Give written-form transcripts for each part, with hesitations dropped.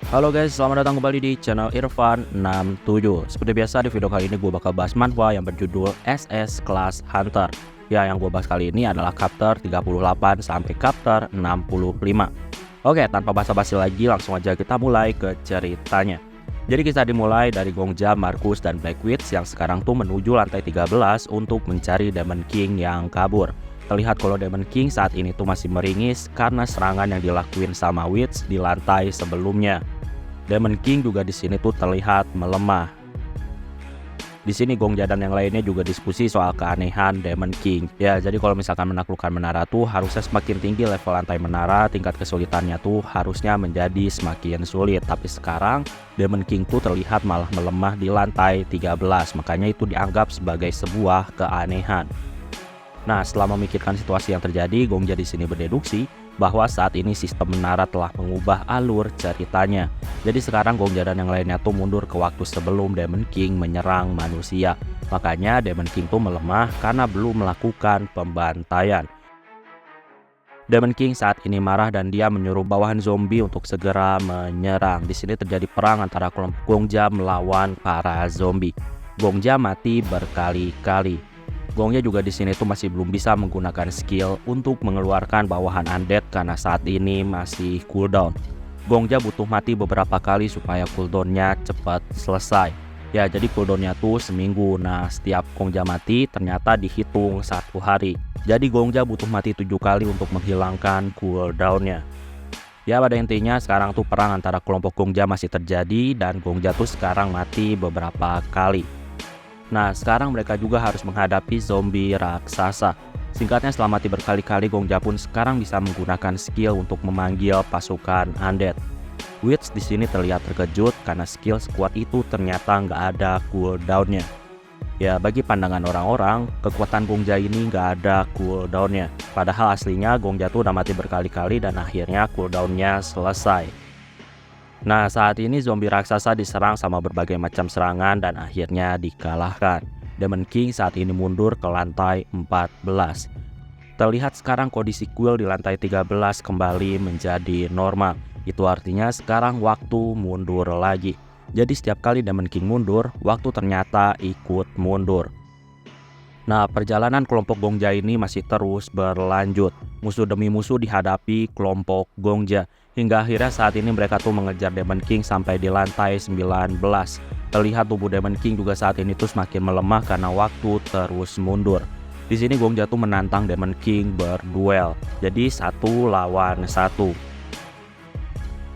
Halo guys, selamat datang kembali di channel Irfan67. Seperti biasa di video kali ini gue bakal bahas manhwa yang berjudul SS Class Hunter. Ya, yang gue bahas kali ini adalah chapter 38 sampai chapter 65. Oke, tanpa basa-basi lagi langsung aja kita mulai ke ceritanya. Jadi kita dimulai dari Gongja, Marcus, dan Black Witch yang sekarang tuh menuju lantai 13 untuk mencari Demon King yang kabur. Terlihat kalau Demon King saat ini tuh masih meringis karena serangan yang dilakuin sama Witch di lantai sebelumnya. Demon King juga di sini tuh terlihat melemah. Di sini Gongja dan yang lainnya juga diskusi soal keanehan Demon King. Ya, jadi kalau misalkan menaklukkan menara tuh harusnya semakin tinggi level lantai menara, tingkat kesulitannya tuh harusnya menjadi semakin sulit. Tapi sekarang Demon King tuh terlihat malah melemah di lantai 13. Makanya itu dianggap sebagai sebuah keanehan. Nah, setelah memikirkan situasi yang terjadi, Gongja di sini berdeduksi bahwa saat ini sistem menara telah mengubah alur ceritanya. Jadi sekarang Gongja dan yang lainnya tuh mundur ke waktu sebelum Demon King menyerang manusia. Makanya Demon King tuh melemah karena belum melakukan pembantaian. Demon King saat ini marah dan dia menyuruh bawahan zombie untuk segera menyerang. Di sini terjadi perang antara kelompok Gongja melawan para zombie. Gongja mati berkali-kali. Gongja juga di sini tuh masih belum bisa menggunakan skill untuk mengeluarkan bawahan undead karena saat ini masih cooldown. Gongja butuh mati beberapa kali supaya cooldownnya cepat selesai. Ya, jadi cooldownnya tuh seminggu. Nah, setiap Gongja mati ternyata dihitung 1 hari. Jadi Gongja butuh mati 7 kali untuk menghilangkan cooldownnya. Ya, pada intinya sekarang tuh perang antara kelompok Gongja masih terjadi dan Gongja tuh sekarang mati beberapa kali. Nah, sekarang mereka juga harus menghadapi zombie raksasa. Singkatnya, setelah mati berkali-kali, Gongja pun sekarang bisa menggunakan skill untuk memanggil pasukan undead. Witch di sini terlihat terkejut karena skill sekuat itu ternyata nggak ada cooldownnya. Ya, bagi pandangan orang-orang, kekuatan Gongja ini nggak ada cooldownnya. Padahal aslinya Gongja tuh udah mati berkali-kali dan akhirnya cooldownnya selesai. Nah, saat ini zombie raksasa diserang sama berbagai macam serangan dan akhirnya dikalahkan. Demon King saat ini mundur ke lantai 14. Terlihat sekarang kondisi Quill di lantai 13 kembali menjadi normal. Itu artinya sekarang waktu mundur lagi. Jadi setiap kali Demon King mundur, waktu ternyata ikut mundur. Nah, perjalanan kelompok Gongja ini masih terus berlanjut. Musuh demi musuh dihadapi kelompok Gongja. Hingga akhirnya saat ini mereka tuh mengejar Demon King sampai di lantai 19. Terlihat tubuh Demon King juga saat ini tuh semakin melemah karena waktu terus mundur. Di sini Gongja tuh menantang Demon King berduel. Jadi 1 lawan 1.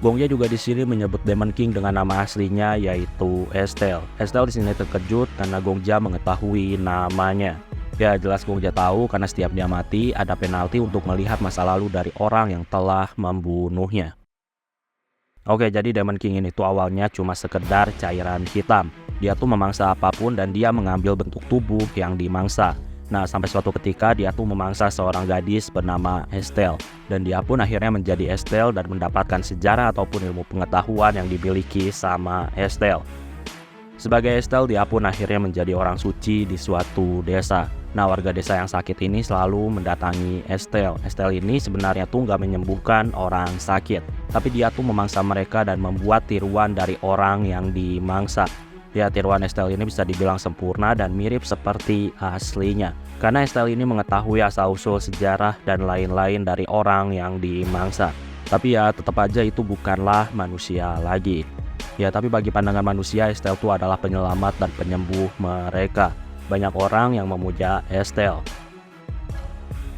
Gongja juga di sini menyebut Demon King dengan nama aslinya yaitu Estelle. Estelle di sini terkejut karena Gongja mengetahui namanya. Ya, jelas Gongja tahu karena setiap dia mati ada penalti untuk melihat masa lalu dari orang yang telah membunuhnya. Oke, jadi Demon King ini tuh awalnya cuma sekedar cairan hitam. Dia tuh memangsa apapun dan dia mengambil bentuk tubuh yang dimangsa. Nah, sampai suatu ketika dia tuh memangsa seorang gadis bernama Estelle. Dan dia pun akhirnya menjadi Estelle dan mendapatkan sejarah ataupun ilmu pengetahuan yang dimiliki sama Estelle. Sebagai Estelle, dia pun akhirnya menjadi orang suci di suatu desa. Nah, warga desa yang sakit ini selalu mendatangi Estelle. Estelle ini sebenarnya tuh nggak menyembuhkan orang sakit, tapi dia tuh memangsa mereka dan membuat tiruan dari orang yang dimangsa. Ya, tiruan Estelle ini bisa dibilang sempurna dan mirip seperti aslinya. Karena Estelle ini mengetahui asal-usul sejarah dan lain-lain dari orang yang dimangsa. Tapi ya tetap aja itu bukanlah manusia lagi. Ya, tapi bagi pandangan manusia, Estelle itu adalah penyelamat dan penyembuh mereka. Banyak orang yang memuja Estelle.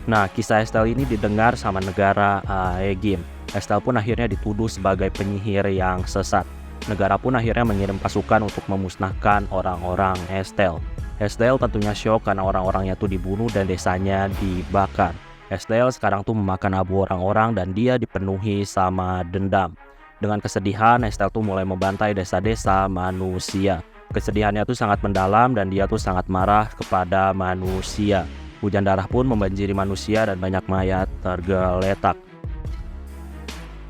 Nah, kisah Estelle ini didengar sama negara Aegim. Estelle pun akhirnya dituduh sebagai penyihir yang sesat. Negara pun akhirnya mengirim pasukan untuk memusnahkan orang-orang Estelle. Estelle tentunya syok karena orang-orangnya tuh dibunuh dan desanya dibakar. Estelle sekarang tuh memakan abu orang-orang dan dia dipenuhi sama dendam. Dengan kesedihan, Estelle tuh mulai membantai desa-desa manusia. Kesedihannya tuh sangat mendalam dan dia tuh sangat marah kepada manusia. Hujan darah pun membanjiri manusia dan banyak mayat tergeletak.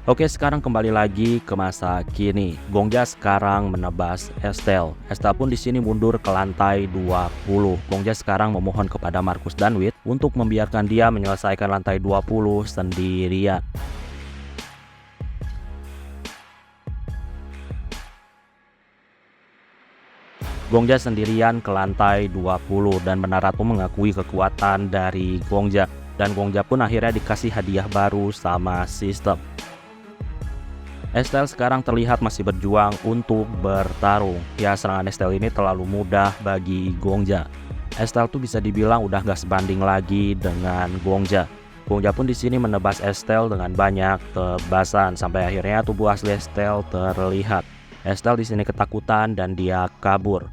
Oke, sekarang kembali lagi ke masa kini. Gongja sekarang menebas Estelle. Estelle pun di sini mundur ke lantai 20. Gongja sekarang memohon kepada Marcus dan Witch untuk membiarkan dia menyelesaikan lantai 20 sendirian. Gongja sendirian ke lantai 20 dan Menara tuh mengakui kekuatan dari Gongja. Dan Gongja pun akhirnya dikasih hadiah baru sama sistem. Estelle sekarang terlihat masih berjuang untuk bertarung. Ya, serangan Estelle ini terlalu mudah bagi Gongja. Estelle tuh bisa dibilang udah gak sebanding lagi dengan Gongja. Gongja pun di sini menebas Estelle dengan banyak tebasan sampai akhirnya tubuh asli Estelle terlihat. Estelle di sini ketakutan dan dia kabur.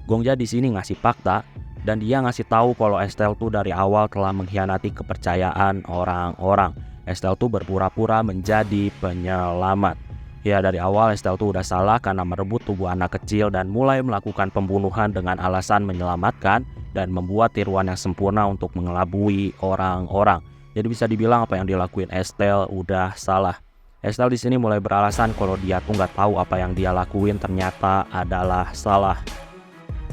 Gongja di sini ngasih fakta dan dia ngasih tahu kalau Estelle tuh dari awal telah mengkhianati kepercayaan orang-orang. Estelle tuh berpura-pura menjadi penyelamat. Ya, dari awal Estelle tuh udah salah karena merebut tubuh anak kecil dan mulai melakukan pembunuhan dengan alasan menyelamatkan dan membuat tiruan yang sempurna untuk mengelabui orang-orang. Jadi bisa dibilang apa yang dilakuin Estelle udah salah. Estelle di sini mulai beralasan kalau dia tuh nggak tahu apa yang dia lakuin ternyata adalah salah.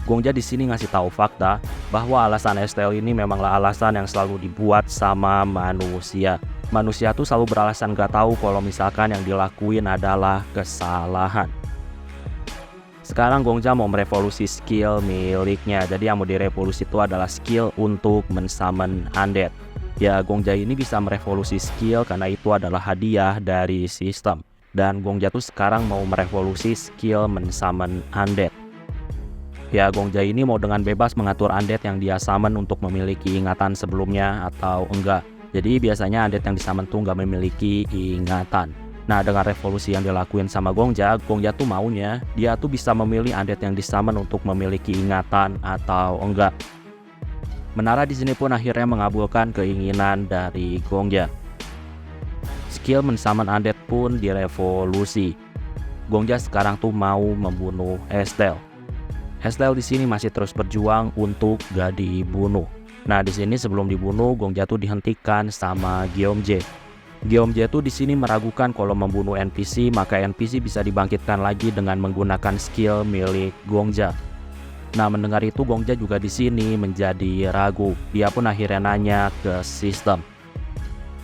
Gongja di sini ngasih tahu fakta bahwa alasan Estelle ini memanglah alasan yang selalu dibuat sama manusia. Manusia tuh selalu beralasan gak tahu kalau misalkan yang dilakuin adalah kesalahan. Sekarang Gongja mau merevolusi skill miliknya. Jadi yang mau direvolusi itu adalah skill untuk mensummon undead. Ya, Gongja ini bisa merevolusi skill karena itu adalah hadiah dari sistem. Dan Gongja tuh sekarang mau merevolusi skill mensummon undead. Ya, Gongja ini mau dengan bebas mengatur undead yang dia summon untuk memiliki ingatan sebelumnya atau enggak. Jadi biasanya undead yang disummon tuh nggak memiliki ingatan. Nah, dengan revolusi yang dilakuin sama Gongja tuh maunya dia tuh bisa memilih undead yang disummon untuk memiliki ingatan atau enggak. Menara di sini pun akhirnya mengabulkan keinginan dari Gongja. Skill mensummon undead pun direvolusi. Gongja sekarang tuh mau membunuh Estelle. Estelle di sini masih terus berjuang untuk gak dibunuh. Nah, di sini sebelum dibunuh, Gongja tuh dihentikan sama Gyeomjae. Gyeomjae tuh di sini meragukan kalau membunuh NPC, maka NPC bisa dibangkitkan lagi dengan menggunakan skill milik Gongja. Nah, mendengar itu Gongja juga di sini menjadi ragu. Dia pun akhirnya nanya ke sistem.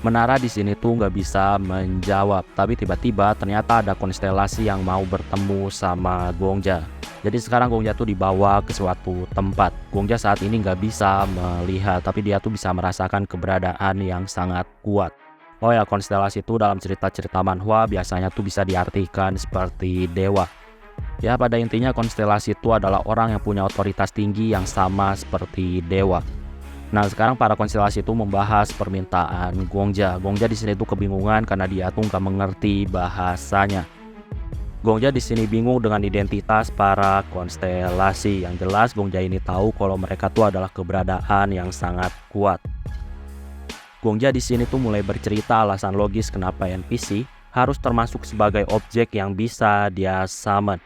Menara di sini tuh nggak bisa menjawab, tapi tiba-tiba ternyata ada konstelasi yang mau bertemu sama Gongja. Jadi sekarang Gongja tuh dibawa ke suatu tempat. Gongja saat ini nggak bisa melihat, tapi dia tuh bisa merasakan keberadaan yang sangat kuat. Oh ya, konstelasi itu dalam cerita-cerita manhwa biasanya tuh bisa diartikan seperti dewa. Ya, pada intinya konstelasi itu adalah orang yang punya otoritas tinggi yang sama seperti dewa. Nah, sekarang para konstelasi itu membahas permintaan Gongja. Gongja di sini tuh kebingungan karena dia tuh nggak mengerti bahasanya. Gongja di sini bingung dengan identitas para konstelasi. Yang jelas Gongja ini tahu kalau mereka tuh adalah keberadaan yang sangat kuat. Gongja di sini tuh mulai bercerita alasan logis kenapa NPC harus termasuk sebagai objek yang bisa dia summon.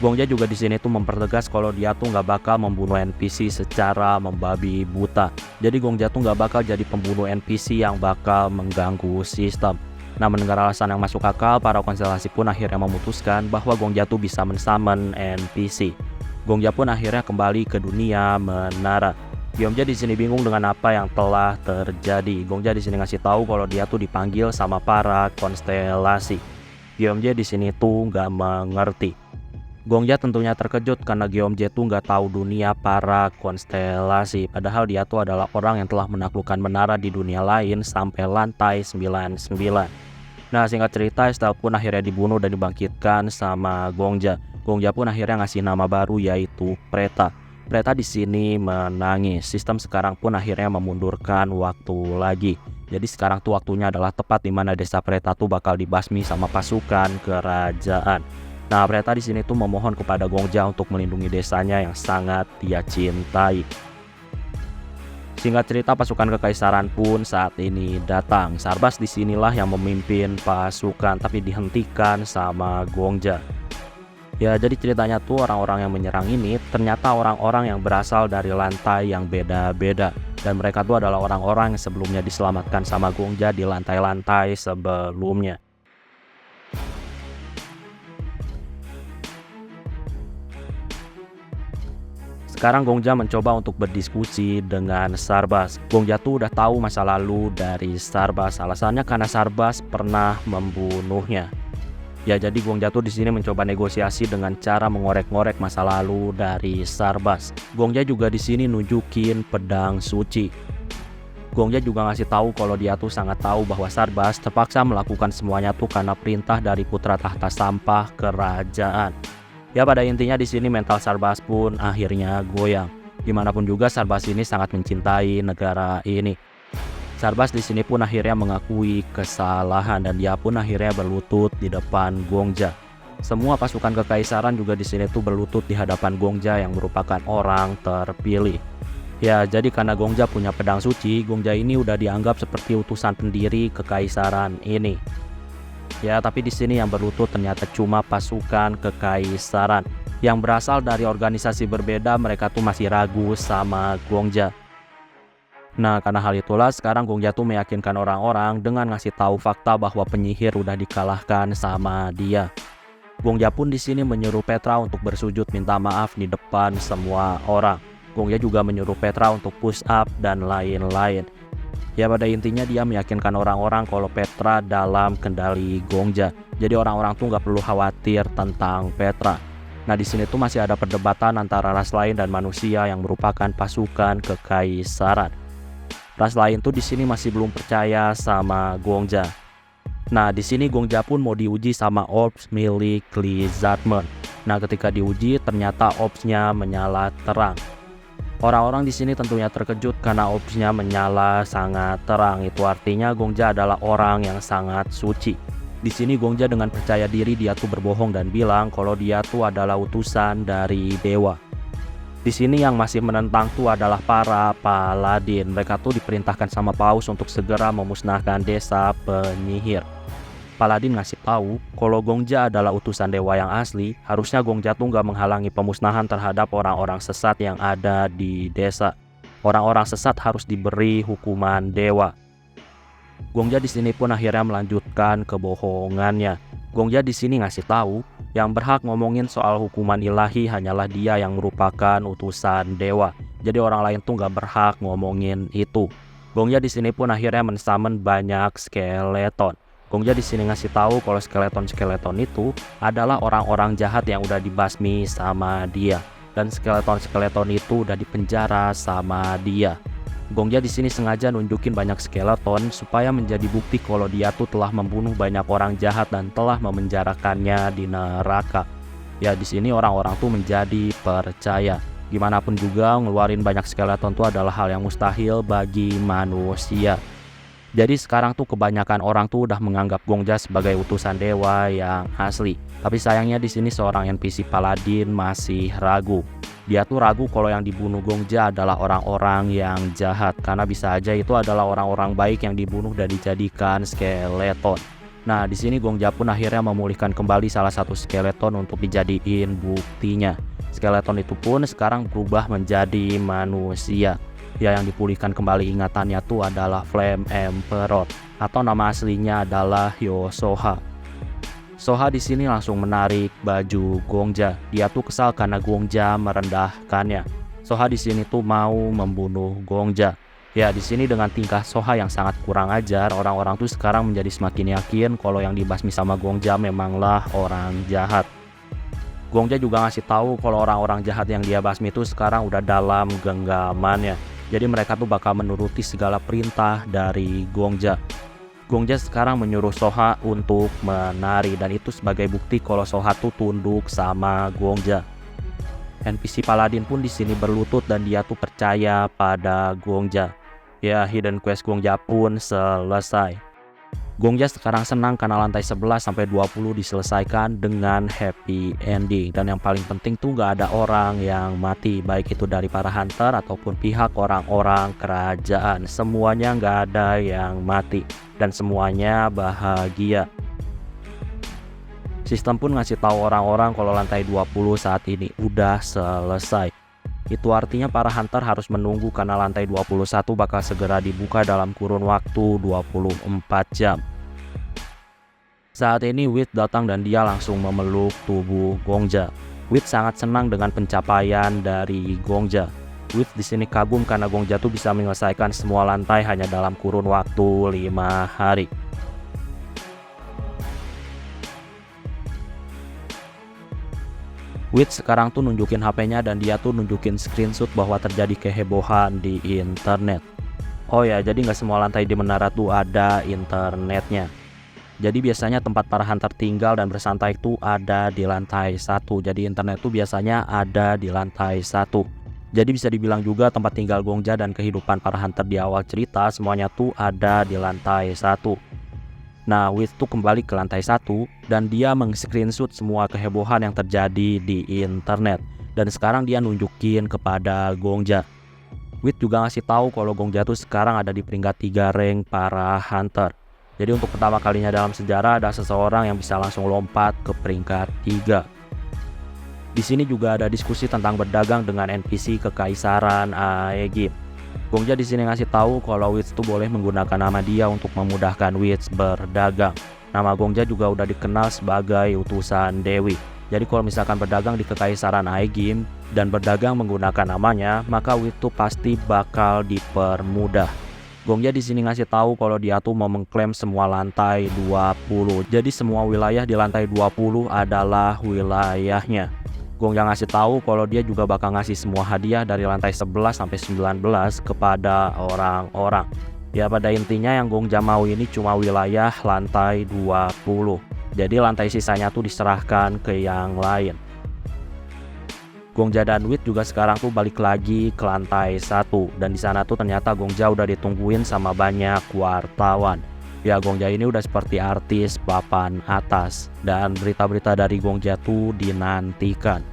Gongja juga di sini tuh mempertegas kalau dia tuh nggak bakal membunuh NPC secara membabi buta. Jadi Gongja tuh nggak bakal jadi pembunuh NPC yang bakal mengganggu sistem. Nah, mendengar alasan yang masuk akal, para konstelasi pun akhirnya memutuskan bahwa Gongja tuh bisa mensummon NPC. Gongja pun akhirnya kembali ke dunia menara. Gyeomjae di sini bingung dengan apa yang telah terjadi. Gongja di sini ngasih tahu kalau dia tuh dipanggil sama para konstelasi. Gyeomjae di sini tuh nggak mengerti. Gongja tentunya terkejut karena Gyeomjae tuh nggak tahu dunia para konstelasi. Padahal dia tuh adalah orang yang telah menaklukkan menara di dunia lain sampai lantai 99. Nah, singkat cerita, Estelle pun akhirnya dibunuh dan dibangkitkan sama Gongja. Gongja pun akhirnya ngasih nama baru yaitu Preta. Preta di sini menangis. Sistem sekarang pun akhirnya memundurkan waktu lagi. Jadi sekarang tuh waktunya adalah tepat di mana desa Preta tuh bakal dibasmi sama pasukan kerajaan. Nah, Preta di sini tuh memohon kepada Gongja untuk melindungi desanya yang sangat dia cintai. Singkat cerita, pasukan kekaisaran pun saat ini datang. Sarbas disinilah yang memimpin pasukan, tapi dihentikan sama Gongja. Ya, jadi ceritanya tuh orang-orang yang menyerang ini ternyata orang-orang yang berasal dari lantai yang beda-beda. Dan mereka tuh adalah orang-orang yang sebelumnya diselamatkan sama Gongja di lantai-lantai sebelumnya. Sekarang Gongja mencoba untuk berdiskusi dengan Sarbas. Gongja tuh udah tahu masa lalu dari Sarbas. Alasannya karena Sarbas pernah membunuhnya. Ya, jadi Gongja tuh di sini mencoba negosiasi dengan cara mengorek-ngorek masa lalu dari Sarbas. Gongja juga di sini nunjukin pedang suci. Gongja juga ngasih tahu kalau dia tuh sangat tahu bahwa Sarbas terpaksa melakukan semuanya tuh karena perintah dari putra tahta sampah kerajaan. Ya, pada intinya di sini mental Sarbas pun akhirnya goyang. Gimana pun juga Sarbas ini sangat mencintai negara ini. Sarbas di sini pun akhirnya mengakui kesalahan dan dia pun akhirnya berlutut di depan Gongja. Semua pasukan kekaisaran juga di sini tuh berlutut di hadapan Gongja yang merupakan orang terpilih. Ya, jadi karena Gongja punya pedang suci, Gongja ini udah dianggap seperti utusan pendiri kekaisaran ini. Ya, tapi di sini yang berlutut ternyata cuma pasukan kekaisaran yang berasal dari organisasi berbeda. Mereka tuh masih ragu sama Gongja. Nah, karena hal itulah sekarang Gongja tuh meyakinkan orang-orang dengan ngasih tahu fakta bahwa penyihir udah dikalahkan sama dia. Gongja pun di sini menyuruh Petra untuk bersujud minta maaf di depan semua orang. Gongja juga menyuruh Petra untuk push up dan lain-lain. Ya, pada intinya dia meyakinkan orang-orang kalau Petra dalam kendali Gongja. Jadi orang-orang tuh nggak perlu khawatir tentang Petra. Nah, di sini tuh masih ada perdebatan antara ras lain dan manusia yang merupakan pasukan kekaisaran. Ras lain tuh di sini masih belum percaya sama Gongja. Nah, di sini Gongja pun mau diuji sama orbs milik Lee Zartman. Nah, ketika diuji ternyata orbsnya menyala terang. Orang-orang di sini tentunya terkejut karena orbsnya menyala sangat terang. Itu artinya Gongja adalah orang yang sangat suci. Di sini Gongja dengan percaya diri dia tuh berbohong dan bilang kalau dia tuh adalah utusan dari dewa. Di sini yang masih menentang tuh adalah para paladin. Mereka tuh diperintahkan sama Paus untuk segera memusnahkan desa penyihir. Paladin ngasih tahu kalau Gongja adalah utusan dewa yang asli, harusnya Gongja tuh nggak menghalangi pemusnahan terhadap orang-orang sesat yang ada di desa. Orang-orang sesat harus diberi hukuman dewa. Gongja di sini pun akhirnya melanjutkan kebohongannya. Gongja di sini ngasih tahu yang berhak ngomongin soal hukuman ilahi hanyalah dia yang merupakan utusan dewa. Jadi orang lain tuh nggak berhak ngomongin itu. Gongja di sini pun akhirnya mensummon banyak skeleton. Gongja di sini ngasih tahu kalau skeleton-skeleton itu adalah orang-orang jahat yang udah dibasmi sama dia, dan skeleton-skeleton itu udah dipenjara sama dia. Gongja di sini sengaja nunjukin banyak skeleton supaya menjadi bukti kalau dia tuh telah membunuh banyak orang jahat dan telah memenjarakannya di neraka. Ya, di sini orang-orang tuh menjadi percaya. Gimana pun juga ngeluarin banyak skeleton tuh adalah hal yang mustahil bagi manusia. Jadi sekarang tuh kebanyakan orang tuh udah menganggap Gongja sebagai utusan dewa yang asli. Tapi sayangnya di sini seorang NPC Paladin masih ragu. Dia tuh ragu kalau yang dibunuh Gongja adalah orang-orang yang jahat, karena bisa aja itu adalah orang-orang baik yang dibunuh dan dijadikan skeleton. Nah, di sini Gongja pun akhirnya memulihkan kembali salah satu skeleton untuk dijadiin buktinya. Skeleton itu pun sekarang berubah menjadi manusia. Ya, yang dipulihkan kembali ingatannya tuh adalah Flame Emperor, atau nama aslinya adalah Yosoha. Soha di sini langsung menarik baju Gongja. Dia tuh kesal karena Gongja merendahkannya. Soha di sini tuh mau membunuh Gongja. Ya, di sini dengan tingkah Soha yang sangat kurang ajar, orang-orang tuh sekarang menjadi semakin yakin kalau yang dibasmi sama Gongja memanglah orang jahat. Gongja juga ngasih tahu kalau orang-orang jahat yang dia basmi itu sekarang udah dalam genggamannya. Jadi mereka tuh bakal menuruti segala perintah dari Gongja. Gongja sekarang menyuruh Soha untuk menari, dan itu sebagai bukti kalau Soha tuh tunduk sama Gongja. NPC Paladin pun di sini berlutut dan dia tuh percaya pada Gongja. Ya, hidden quest Gongja pun selesai. Gongja sekarang senang karena lantai 11 sampai 20 diselesaikan dengan happy ending, dan yang paling penting tuh gak ada orang yang mati, baik itu dari para hunter ataupun pihak orang-orang kerajaan. Semuanya gak ada yang mati dan semuanya bahagia. Sistem pun ngasih tahu orang-orang kalau lantai 20 saat ini udah selesai. Itu artinya para hunter harus menunggu karena lantai 21 bakal segera dibuka dalam kurun waktu 24 jam. Saat ini Wit datang dan dia langsung memeluk tubuh Gongja. Wit sangat senang dengan pencapaian dari Gongja. Wit di sini kagum karena Gongja tuh bisa menyelesaikan semua lantai hanya dalam kurun waktu 5 hari. Wit sekarang tuh nunjukin HP-nya dan dia tuh nunjukin screenshot bahwa terjadi kehebohan di internet. Oh ya, jadi nggak semua lantai di menara tuh ada internetnya. Jadi biasanya tempat para hunter tinggal dan bersantai itu ada di lantai 1. Jadi internet tuh biasanya ada di lantai 1. Jadi bisa dibilang juga tempat tinggal Gongja dan kehidupan para hunter di awal cerita semuanya tuh ada di lantai 1. Nah, Wit tuh kembali ke lantai 1 dan dia meng-screenshot semua kehebohan yang terjadi di internet. Dan sekarang dia nunjukin kepada Gongja. Wit juga ngasih tahu kalau Gongja tuh sekarang ada di peringkat 3 rank para hunter. Jadi untuk pertama kalinya dalam sejarah ada seseorang yang bisa langsung lompat ke peringkat 3. Di sini juga ada diskusi tentang berdagang dengan NPC Kekaisaran Aegim. Gongja di sini ngasih tahu kalau Wits tuh boleh menggunakan nama dia untuk memudahkan Wits berdagang. Nama Gongja juga udah dikenal sebagai utusan Dewi. Jadi kalau misalkan berdagang di Kekaisaran Aegim dan berdagang menggunakan namanya, maka Wits tuh pasti bakal dipermudah. Gongja di sini ngasih tahu kalau dia tuh mau mengklaim semua lantai 20. Jadi semua wilayah di lantai 20 adalah wilayahnya. Gongja ngasih tahu kalau dia juga bakal ngasih semua hadiah dari lantai 11 sampai 19 kepada orang-orang. Ya pada intinya yang Gongja mau ini cuma wilayah lantai 20. Jadi lantai sisanya tuh diserahkan ke yang lain. Gongja dan Wit juga sekarang tuh balik lagi ke lantai 1 dan di sana tuh ternyata Gongja udah ditungguin sama banyak wartawan. Ya Gongja ini udah seperti artis papan atas dan berita-berita dari Gongja tuh dinantikan.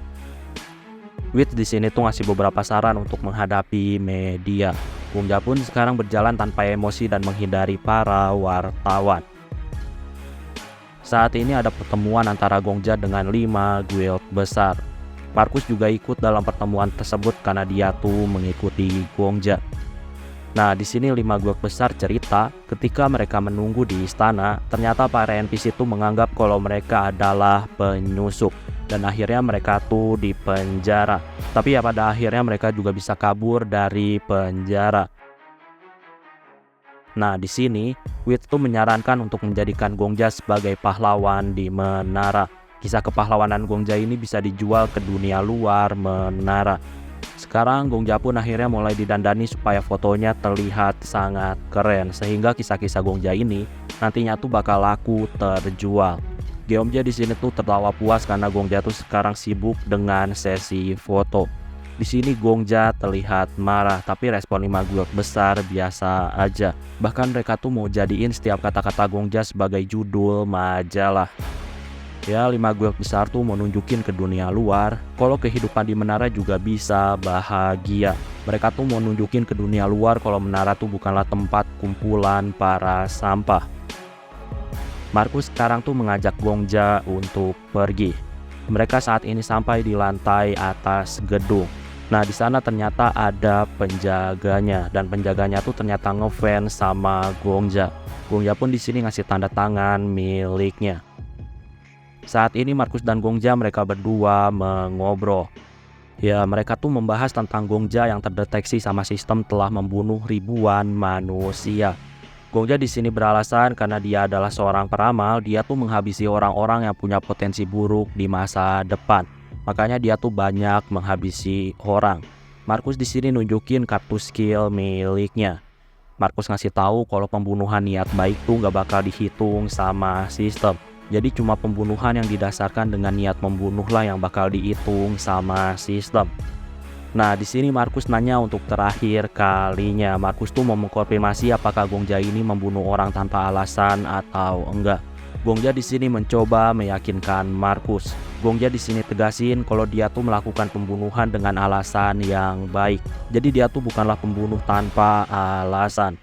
Wit di sini tuh ngasih beberapa saran untuk menghadapi media. Gongja pun sekarang berjalan tanpa emosi dan menghindari para wartawan. Saat ini ada pertemuan antara Gongja dengan 5 guild besar. Markus juga ikut dalam pertemuan tersebut karena dia tuh mengikuti Gongja. Nah, di sini 5 guild besar cerita ketika mereka menunggu di istana, ternyata para NPC tuh menganggap kalau mereka adalah penyusup dan akhirnya mereka tuh dipenjara. Tapi ya pada akhirnya mereka juga bisa kabur dari penjara. Nah, di sini Wit tuh menyarankan untuk menjadikan Gongja sebagai pahlawan di menara. Kisah kepahlawanan Gongja ini bisa dijual ke dunia luar menara. Sekarang Gongja pun akhirnya mulai didandani supaya fotonya terlihat sangat keren, sehingga kisah-kisah Gongja ini nantinya tuh bakal laku terjual. Gongja di sini tuh tertawa puas karena Gongja tuh sekarang sibuk dengan sesi foto. Di sini Gongja terlihat marah, tapi respon 5 guild besar biasa aja. Bahkan mereka tuh mau jadiin setiap kata-kata Gongja sebagai judul majalah. Ya 5 guild besar tuh mau nunjukin ke dunia luar kalau kehidupan di menara juga bisa bahagia. Mereka tuh mau nunjukin ke dunia luar kalau menara tuh bukanlah tempat kumpulan para sampah. Markus sekarang tuh mengajak Gongja untuk pergi. Mereka saat ini sampai di lantai atas gedung. Nah di sana ternyata ada penjaganya dan penjaganya tuh ternyata ngefans sama Gongja. Gongja pun di sini ngasih tanda tangan miliknya. Saat ini Markus dan Gongja mereka berdua mengobrol. Ya mereka tuh membahas tentang Gongja yang terdeteksi sama sistem telah membunuh ribuan manusia. Gongja di sini beralasan karena dia adalah seorang peramal, dia tuh menghabisi orang-orang yang punya potensi buruk di masa depan. Makanya dia tuh banyak menghabisi orang. Markus di sini nunjukin kartu skill miliknya. Markus ngasih tahu kalau pembunuhan niat baik tuh gak bakal dihitung sama sistem. Jadi cuma pembunuhan yang didasarkan dengan niat membunuh lah yang bakal dihitung sama sistem. Nah di sini Markus nanya untuk terakhir kalinya. Markus tuh mau mengkonfirmasi apakah Gongja ini membunuh orang tanpa alasan atau enggak. Gongja di sini mencoba meyakinkan Markus. Gongja di sini tegasin kalau dia tuh melakukan pembunuhan dengan alasan yang baik. Jadi dia tuh bukanlah pembunuh tanpa alasan.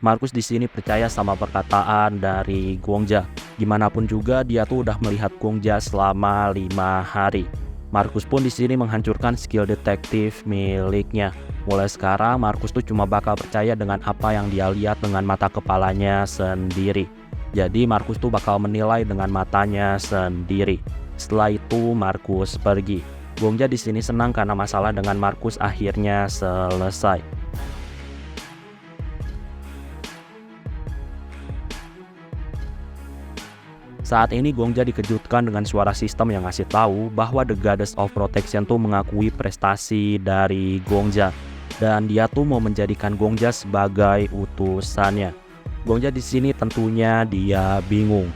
Markus di sini percaya sama perkataan dari Gongja. Gimanapun juga dia tuh udah melihat Gongja selama 5 hari. Markus pun di sini menghancurkan skill detektif miliknya. Mulai sekarang Markus tuh cuma bakal percaya dengan apa yang dia lihat dengan mata kepalanya sendiri. Jadi Markus tuh bakal menilai dengan matanya sendiri. Setelah itu Markus pergi. Gongja di sini senang karena masalah dengan Markus akhirnya selesai. Saat ini Gongja dikejutkan dengan suara sistem yang ngasih tahu bahwa The Goddess of Protection tuh mengakui prestasi dari Gongja dan dia tuh mau menjadikan Gongja sebagai utusannya. Gongja di sini tentunya dia bingung.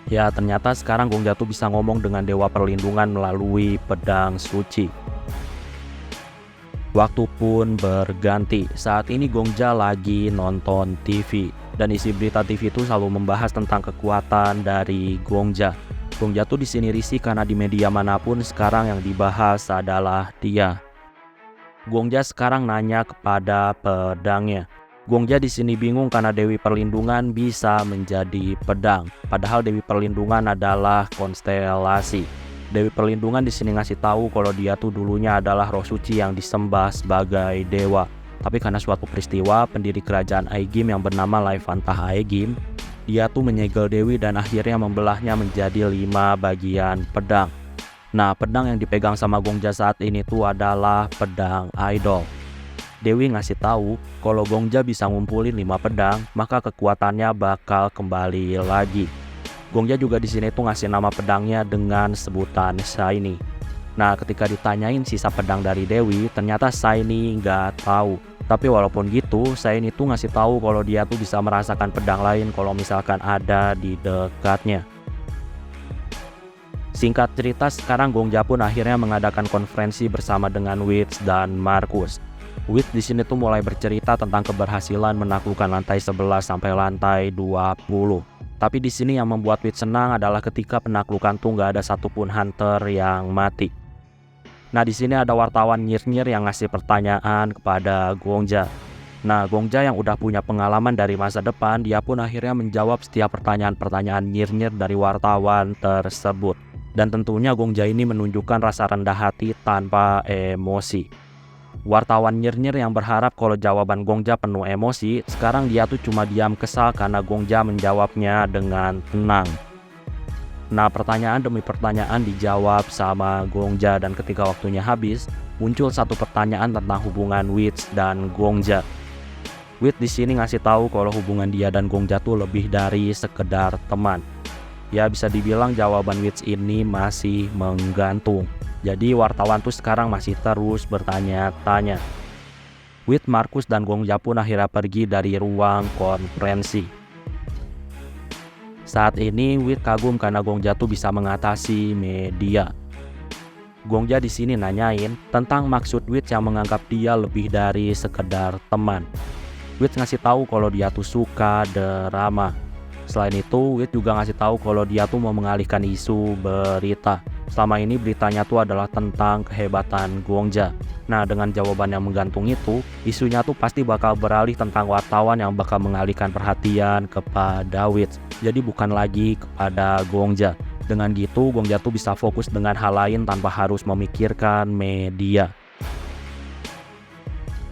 Ya ternyata sekarang Gongja tuh bisa ngomong dengan Dewa Perlindungan melalui pedang suci. Waktu pun berganti. Saat ini Gongja lagi nonton TV dan isi berita TV itu selalu membahas tentang kekuatan dari Gongja. Gongja tuh di sini risih karena di media manapun sekarang yang dibahas adalah dia. Gongja sekarang nanya kepada pedangnya. Gongja di sini bingung karena Dewi Perlindungan bisa menjadi pedang, padahal Dewi Perlindungan adalah konstelasi. Dewi Perlindungan di sini ngasih tahu kalau dia tuh dulunya adalah roh suci yang disembah sebagai dewa. Tapi karena suatu peristiwa, pendiri kerajaan Aegim yang bernama Laifantah Aegim, dia tuh menyegel Dewi dan akhirnya membelahnya menjadi 5 bagian pedang. Nah, pedang yang dipegang sama Gongja saat ini tuh adalah pedang idol. Dewi ngasih tahu kalau Gongja bisa ngumpulin 5 pedang, maka kekuatannya bakal kembali lagi. Gongja juga di sini tuh ngasih nama pedangnya dengan sebutan Shiny. Nah, ketika ditanyain sisa pedang dari Dewi, ternyata Shiny nggak tahu. Tapi walaupun gitu, Shiny tuh ngasih tahu kalau dia tuh bisa merasakan pedang lain kalau misalkan ada di dekatnya. Singkat cerita, sekarang Gongja pun akhirnya mengadakan konferensi bersama dengan Wits dan Markus. Wits di sini tuh mulai bercerita tentang keberhasilan menaklukkan lantai 11 sampai lantai 20. Tapi di sini yang membuat Wits senang adalah ketika penaklukan tuh nggak ada satupun hunter yang mati. Nah, di sini ada wartawan nyir-nyir yang ngasih pertanyaan kepada Gongja. Nah, Gongja yang udah punya pengalaman dari masa depan, dia pun akhirnya menjawab setiap pertanyaan-pertanyaan nyir-nyir dari wartawan tersebut. Dan tentunya Gongja ini menunjukkan rasa rendah hati tanpa emosi. Wartawan nyir-nyir yang berharap kalau jawaban Gongja penuh emosi, sekarang dia tuh cuma diam kesal karena Gongja menjawabnya dengan tenang. Nah, pertanyaan demi pertanyaan dijawab sama Gongja dan ketika waktunya habis, muncul satu pertanyaan tentang hubungan Wits dan Gongja. Wits di sini ngasih tahu kalau hubungan dia dan Gongja tuh lebih dari sekedar teman. Ya bisa dibilang jawaban Wits ini masih menggantung. Jadi wartawan tuh sekarang masih terus bertanya-tanya. Wits, Markus, dan Gongja pun akhirnya pergi dari ruang konferensi. Saat ini Wits kagum karena Gongja tuh bisa mengatasi media. Gongja di sini nanyain tentang maksud Wits yang menganggap dia lebih dari sekedar teman. Wits ngasih tahu kalau dia tuh suka drama. Selain itu, Wits juga ngasih tahu kalau dia tuh mau mengalihkan isu berita. Selama ini beritanya tuh adalah tentang kehebatan Gongja. Nah, dengan jawaban yang menggantung itu, isunya tuh pasti bakal beralih tentang wartawan yang bakal mengalihkan perhatian kepada Wits. Jadi bukan lagi kepada Gongja. Dengan gitu, Gongja tuh bisa fokus dengan hal lain tanpa harus memikirkan media.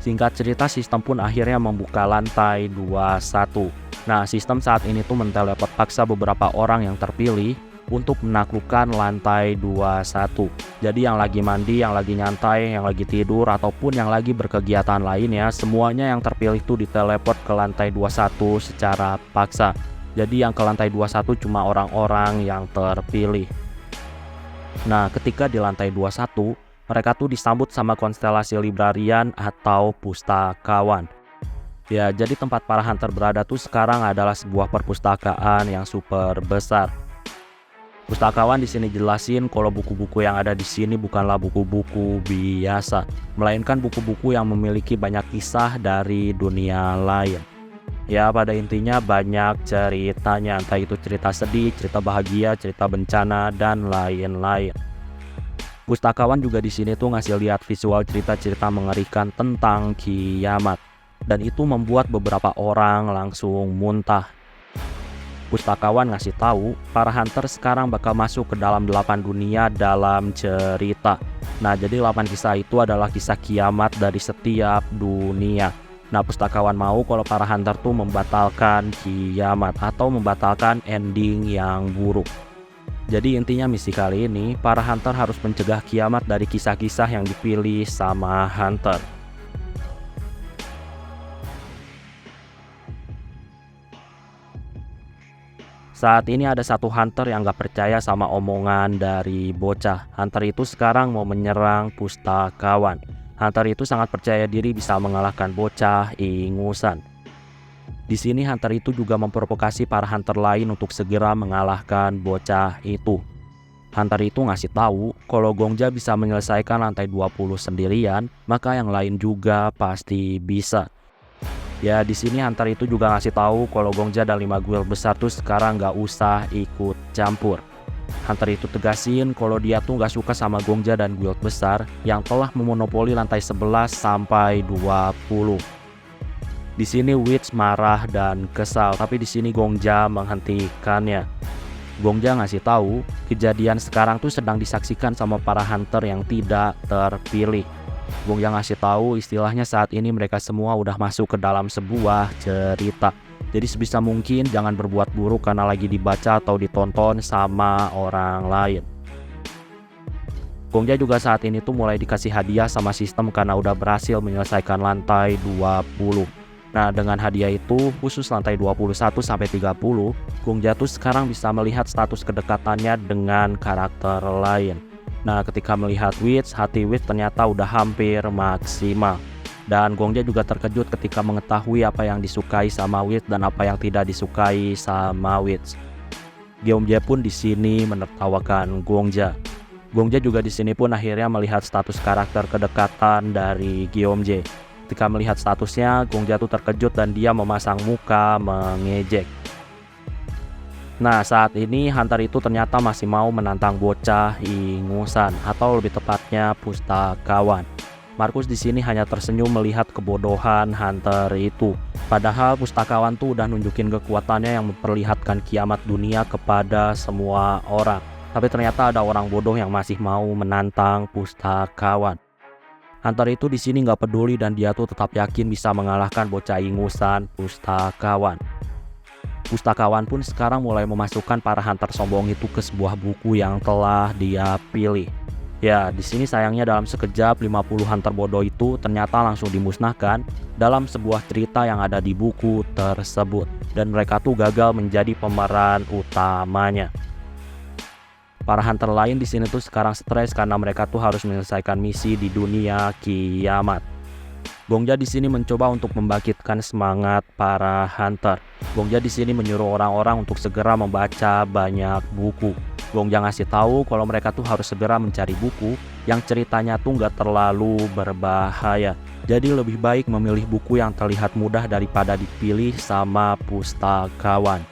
Singkat cerita, sistem pun akhirnya membuka lantai 21. Nah, sistem saat ini tuh menteleport paksa beberapa orang yang terpilih untuk menaklukkan lantai 21. Jadi yang lagi mandi, yang lagi nyantai, yang lagi tidur, ataupun yang lagi berkegiatan lainnya, semuanya yang terpilih tuh diteleport ke lantai 21 secara paksa. Jadi yang ke lantai 21 cuma orang-orang yang terpilih. Nah, ketika di lantai 21, mereka tuh disambut sama konstelasi librarian atau pustakawan. Ya, jadi tempat para hunter berada tuh sekarang adalah sebuah perpustakaan yang super besar. Pustakawan di sini jelasin kalau buku-buku yang ada di sini bukanlah buku-buku biasa, melainkan buku-buku yang memiliki banyak kisah dari dunia lain. Ya, pada intinya banyak ceritanya, entah itu cerita sedih, cerita bahagia, cerita bencana, dan lain-lain. Pustakawan juga di sini tuh ngasih lihat visual cerita-cerita mengerikan tentang kiamat, dan itu membuat beberapa orang langsung muntah. Pustakawan ngasih tahu para hunter sekarang bakal masuk ke dalam 8 dunia dalam cerita. Nah, jadi 8 kisah itu adalah kisah kiamat dari setiap dunia. Nah, pustakawan mau kalau para hunter tuh membatalkan kiamat atau membatalkan ending yang buruk. Jadi intinya misi kali ini, para hunter harus mencegah kiamat dari kisah-kisah yang dipilih sama hunter. Saat ini ada satu hunter yang gak percaya sama omongan dari bocah. Hunter itu sekarang mau menyerang pustakawan. Hunter itu sangat percaya diri bisa mengalahkan bocah ingusan. Di sini hunter itu juga memprovokasi para hunter lain untuk segera mengalahkan bocah itu. Hunter itu ngasih tahu kalau Gongja bisa menyelesaikan lantai 20 sendirian, maka yang lain juga pasti bisa. Ya, di sini Hunter itu juga ngasih tahu kalau Gongja dan 5 guild besar tuh sekarang nggak usah ikut campur. Hunter itu tegasin kalau dia tuh nggak suka sama Gongja dan guild besar yang telah memonopoli lantai 11 sampai 20. Di sini Witch marah dan kesal, tapi di sini Gongja menghentikannya. Gongja ngasih tahu kejadian sekarang tuh sedang disaksikan sama para hunter yang tidak terpilih. Gongja ngasih tahu istilahnya saat ini mereka semua udah masuk ke dalam sebuah cerita. Jadi sebisa mungkin jangan berbuat buruk karena lagi dibaca atau ditonton sama orang lain. Gongja juga saat ini tuh mulai dikasih hadiah sama sistem karena udah berhasil menyelesaikan lantai 20. Nah, dengan hadiah itu khusus lantai 21 sampai 30, Gongja tuh sekarang bisa melihat status kedekatannya dengan karakter lain. Nah, ketika melihat Witch, hati Witch ternyata udah hampir maksimal. Dan Gongja juga terkejut ketika mengetahui apa yang disukai sama Witch dan apa yang tidak disukai sama Witch. Gyeomjae pun di sini menertawakan Gongja. Gongja juga di sini pun akhirnya melihat status karakter kedekatan dari Gyeomjae. Ketika melihat statusnya, Gongja tuh terkejut dan dia memasang muka mengejek. Nah, saat ini hunter itu ternyata masih mau menantang bocah ingusan atau lebih tepatnya pustakawan. Markus di sini hanya tersenyum melihat kebodohan hunter itu. Padahal pustakawan tuh udah nunjukin kekuatannya yang memperlihatkan kiamat dunia kepada semua orang. Tapi ternyata ada orang bodoh yang masih mau menantang pustakawan. Hunter itu di sini nggak peduli dan dia tuh tetap yakin bisa mengalahkan bocah ingusan pustakawan. Pustakawan pun sekarang mulai memasukkan para hunter sombong itu ke sebuah buku yang telah dia pilih. Ya, di sini sayangnya dalam sekejap 50 hunter bodoh itu ternyata langsung dimusnahkan dalam sebuah cerita yang ada di buku tersebut dan mereka tuh gagal menjadi pemeran utamanya. Para hunter lain di sini tuh sekarang stres karena mereka tuh harus menyelesaikan misi di dunia kiamat. Gongja di sini mencoba untuk membangkitkan semangat para hunter. Gongja di sini menyuruh orang-orang untuk segera membaca banyak buku. Gongja ngasih tahu kalau mereka tuh harus segera mencari buku yang ceritanya tuh nggak terlalu berbahaya. Jadi lebih baik memilih buku yang terlihat mudah daripada dipilih sama pustakawan.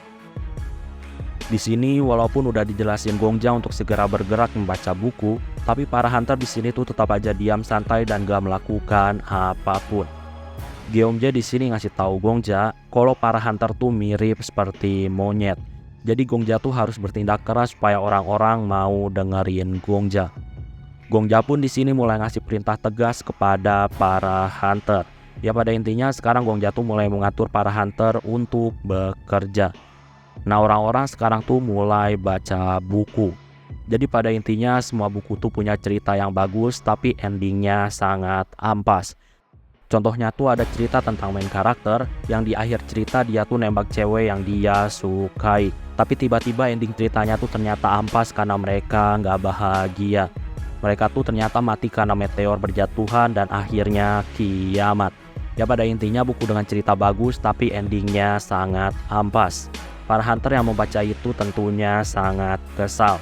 Di sini walaupun udah dijelasin Gongja untuk segera bergerak membaca buku, tapi para hunter di sini tuh tetap aja diam santai dan gak melakukan apapun. Gyeomjae di sini ngasih tahu Gongja kalau para hunter tuh mirip seperti monyet. Jadi Gongja tuh harus bertindak keras supaya orang-orang mau dengerin Gongja. Gongja pun di sini mulai ngasih perintah tegas kepada para hunter. Ya pada intinya sekarang Gongja tuh mulai mengatur para hunter untuk bekerja. Nah, orang-orang sekarang tuh mulai baca buku. Jadi pada intinya semua buku tuh punya cerita yang bagus tapi endingnya sangat ampas. Contohnya tuh ada cerita tentang main karakter yang di akhir cerita dia tuh nembak cewek yang dia sukai. Tapi tiba-tiba ending ceritanya tuh ternyata ampas karena mereka nggak bahagia. Mereka tuh ternyata mati karena meteor berjatuhan dan akhirnya kiamat. Ya pada intinya buku dengan cerita bagus tapi endingnya sangat ampas. Para hunter yang membaca itu tentunya sangat kesal.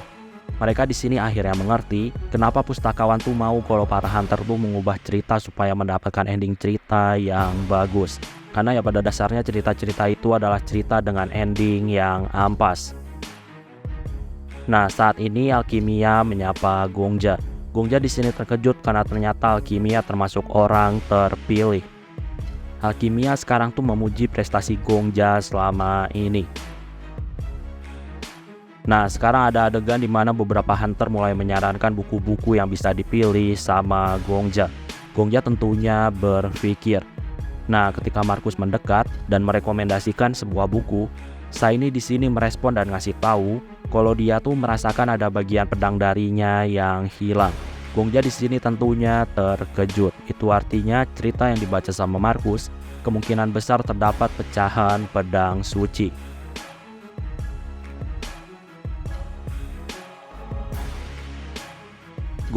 Mereka di sini akhirnya mengerti kenapa pustakawan tuh mau kalau para hunter tuh mengubah cerita supaya mendapatkan ending cerita yang bagus. Karena ya pada dasarnya cerita-cerita itu adalah cerita dengan ending yang ampas. Nah, saat ini Alkimia menyapa Gongja. Gongja di sini terkejut karena ternyata Alkimia termasuk orang terpilih. Alkimia sekarang tuh memuji prestasi Gongja selama ini. Nah, sekarang ada adegan di mana beberapa hunter mulai menyarankan buku-buku yang bisa dipilih sama Gongja. Gongja tentunya berpikir. Nah, ketika Markus mendekat dan merekomendasikan sebuah buku, Saini di sini merespon dan ngasih tahu kalau dia tuh merasakan ada bagian pedang darinya yang hilang. Gongja di sini tentunya terkejut. Itu artinya cerita yang dibaca sama Markus kemungkinan besar terdapat pecahan pedang suci.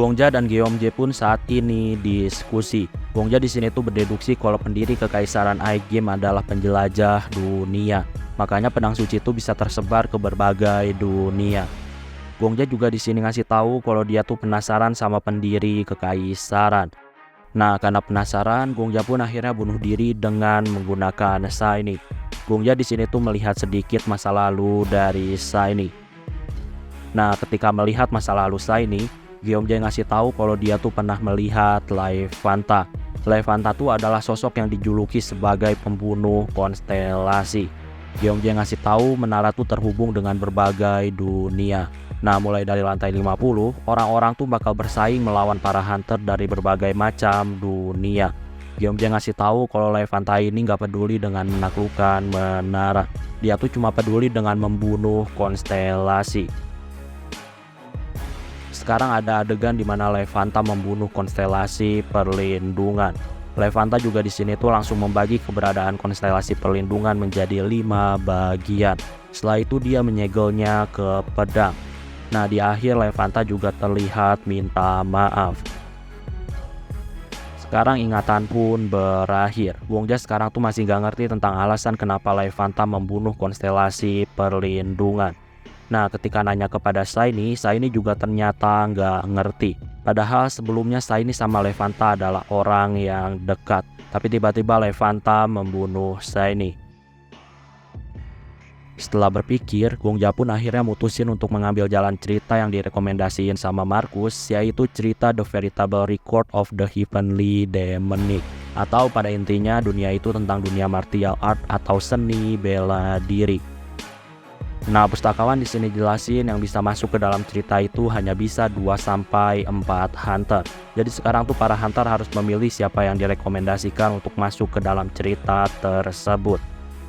Gongja dan Gyeongje pun saat ini diskusi. Gongja di sini tuh berdeduksi kalau pendiri kekaisaran Aegim adalah penjelajah dunia. Makanya pedang suci itu bisa tersebar ke berbagai dunia. Gongja juga di sini ngasih tahu kalau dia tuh penasaran sama pendiri kekaisaran. Nah, karena penasaran, Gongja pun akhirnya bunuh diri dengan menggunakan Shiny. Gongja di sini tuh melihat sedikit masa lalu dari Shiny. Nah, ketika melihat masa lalu Shiny, Gyeongje ngasih tahu kalau dia tuh pernah melihat Levanta. Levanta tuh adalah sosok yang dijuluki sebagai pembunuh konstelasi. Gyeongje ngasih tahu menara tuh terhubung dengan berbagai dunia. Nah, mulai dari lantai 50, orang-orang tuh bakal bersaing melawan para hunter dari berbagai macam dunia. Gyeongje ngasih tahu kalau Levanta ini nggak peduli dengan menaklukkan menara. Dia tuh cuma peduli dengan membunuh konstelasi. Sekarang ada adegan di mana Levanta membunuh konstelasi perlindungan. Levanta juga di sini tuh langsung membagi keberadaan konstelasi perlindungan menjadi 5 bagian. Setelah itu dia menyegelnya ke pedang. Nah, di akhir Levanta juga terlihat minta maaf. Sekarang ingatan pun berakhir. Gongja sekarang tuh masih gak ngerti tentang alasan kenapa Levanta membunuh konstelasi perlindungan. Nah, ketika nanya kepada Shiny juga ternyata nggak ngerti. Padahal sebelumnya Shiny sama Levanta adalah orang yang dekat. Tapi tiba-tiba Levanta membunuh Shiny. Setelah berpikir, Gongja pun akhirnya mutusin untuk mengambil jalan cerita yang direkomendasiin sama Markus, yaitu cerita The Veritable Record of the Heavenly Demonic. Atau pada intinya dunia itu tentang dunia martial art atau seni bela diri. Nah, pustakawan di sini jelasin yang bisa masuk ke dalam cerita itu hanya bisa 2-4 hunter. Jadi sekarang tuh para hunter harus memilih siapa yang direkomendasikan untuk masuk ke dalam cerita tersebut.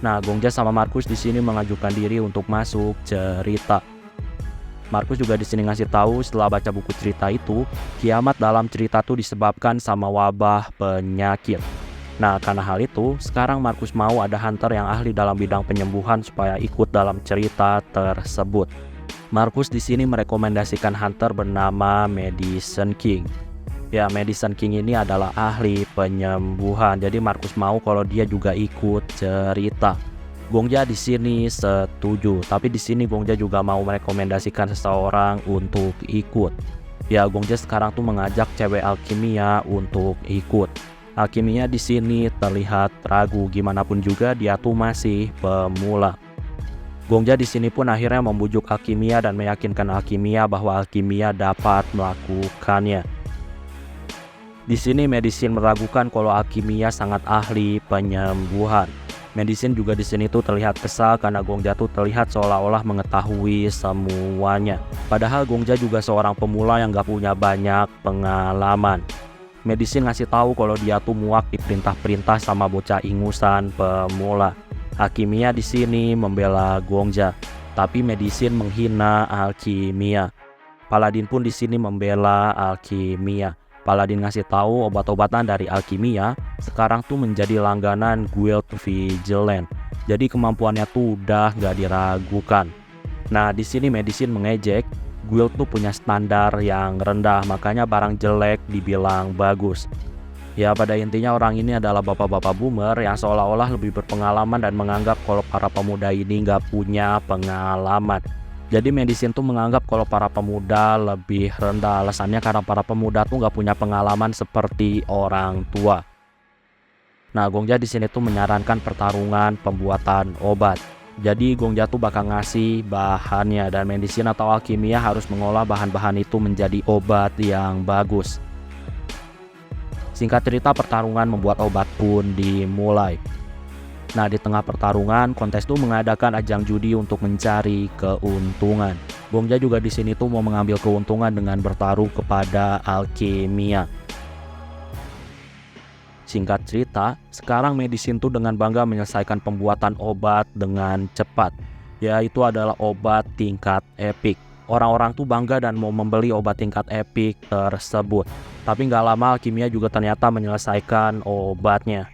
Nah, Gongja sama Markus di sini mengajukan diri untuk masuk cerita. Markus juga di sini ngasih tahu setelah baca buku cerita itu, kiamat dalam cerita tuh disebabkan sama wabah penyakit. Nah, karena hal itu, sekarang Markus mau ada hunter yang ahli dalam bidang penyembuhan supaya ikut dalam cerita tersebut. Markus di sini merekomendasikan hunter bernama Medicine King. Ya, Medicine King ini adalah ahli penyembuhan. Jadi Markus mau kalau dia juga ikut cerita. Gongja di sini setuju, tapi di sini Gongja juga mau merekomendasikan seseorang untuk ikut. Ya, Gongja sekarang tuh mengajak cewek alkimia untuk ikut. Alkimia di sini terlihat ragu, gimana pun juga dia tuh masih pemula. Gongja di sini pun akhirnya membujuk Alkimia dan meyakinkan Alkimia bahwa Alkimia dapat melakukannya. Di sini Medicine meragukan kalau Alkimia sangat ahli penyembuhan. Medicine juga di sini tuh terlihat kesal karena Gongja tuh terlihat seolah-olah mengetahui semuanya. Padahal Gongja juga seorang pemula yang gak punya banyak pengalaman. Medicine ngasih tahu kalau dia tuh muak diperintah-perintah sama bocah ingusan pemula. Alkimia di sini membela Gongja, tapi Medicine menghina Alkimia. Paladin pun di sini membela Alkimia. Paladin ngasih tahu obat-obatan dari Alkimia sekarang tuh menjadi langganan Guild Vigilant. Jadi kemampuannya tuh udah gak diragukan. Nah, di sini Medicine mengejek Guild tuh punya standar yang rendah, makanya barang jelek dibilang bagus. Ya, pada intinya orang ini adalah bapak-bapak boomer yang seolah-olah lebih berpengalaman dan menganggap kalau para pemuda ini nggak punya pengalaman. Jadi Medicine tuh menganggap kalau para pemuda lebih rendah. Alasannya karena para pemuda tuh nggak punya pengalaman seperti orang tua. Nah, Gongja di sini tuh menyarankan pertarungan pembuatan obat. Jadi Gongja tuh bakal ngasih bahannya dan Medicine atau Alkimia harus mengolah bahan-bahan itu menjadi obat yang bagus. Singkat cerita, pertarungan membuat obat pun dimulai. Nah, di tengah pertarungan, kontes tuh mengadakan ajang judi untuk mencari keuntungan. Gongja juga di sini tuh mau mengambil keuntungan dengan bertaruh kepada Alkimia. Singkat cerita, sekarang Medicine tuh dengan bangga menyelesaikan pembuatan obat dengan cepat. Yaitu adalah obat tingkat epic. Orang-orang tuh bangga dan mau membeli obat tingkat epic tersebut. Tapi nggak lama Alkimia juga ternyata menyelesaikan obatnya.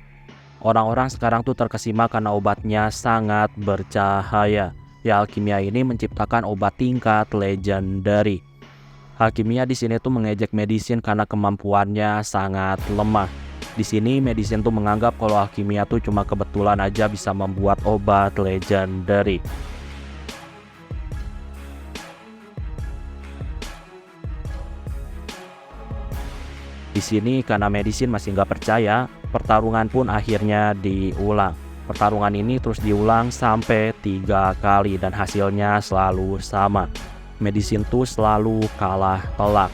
Orang-orang sekarang tuh terkesima karena obatnya sangat bercahaya. Ya, Alkimia ini menciptakan obat tingkat legendary. Alkimia di sini tuh mengejek Medicine karena kemampuannya sangat lemah. Di sini Medicine tuh menganggap kalau Alkimia tuh cuma kebetulan aja bisa membuat obat legendary. Di sini karena Medicine masih nggak percaya, pertarungan pun akhirnya diulang. Pertarungan ini terus diulang sampai 3 kali dan hasilnya selalu sama. Medicine tuh selalu kalah telak.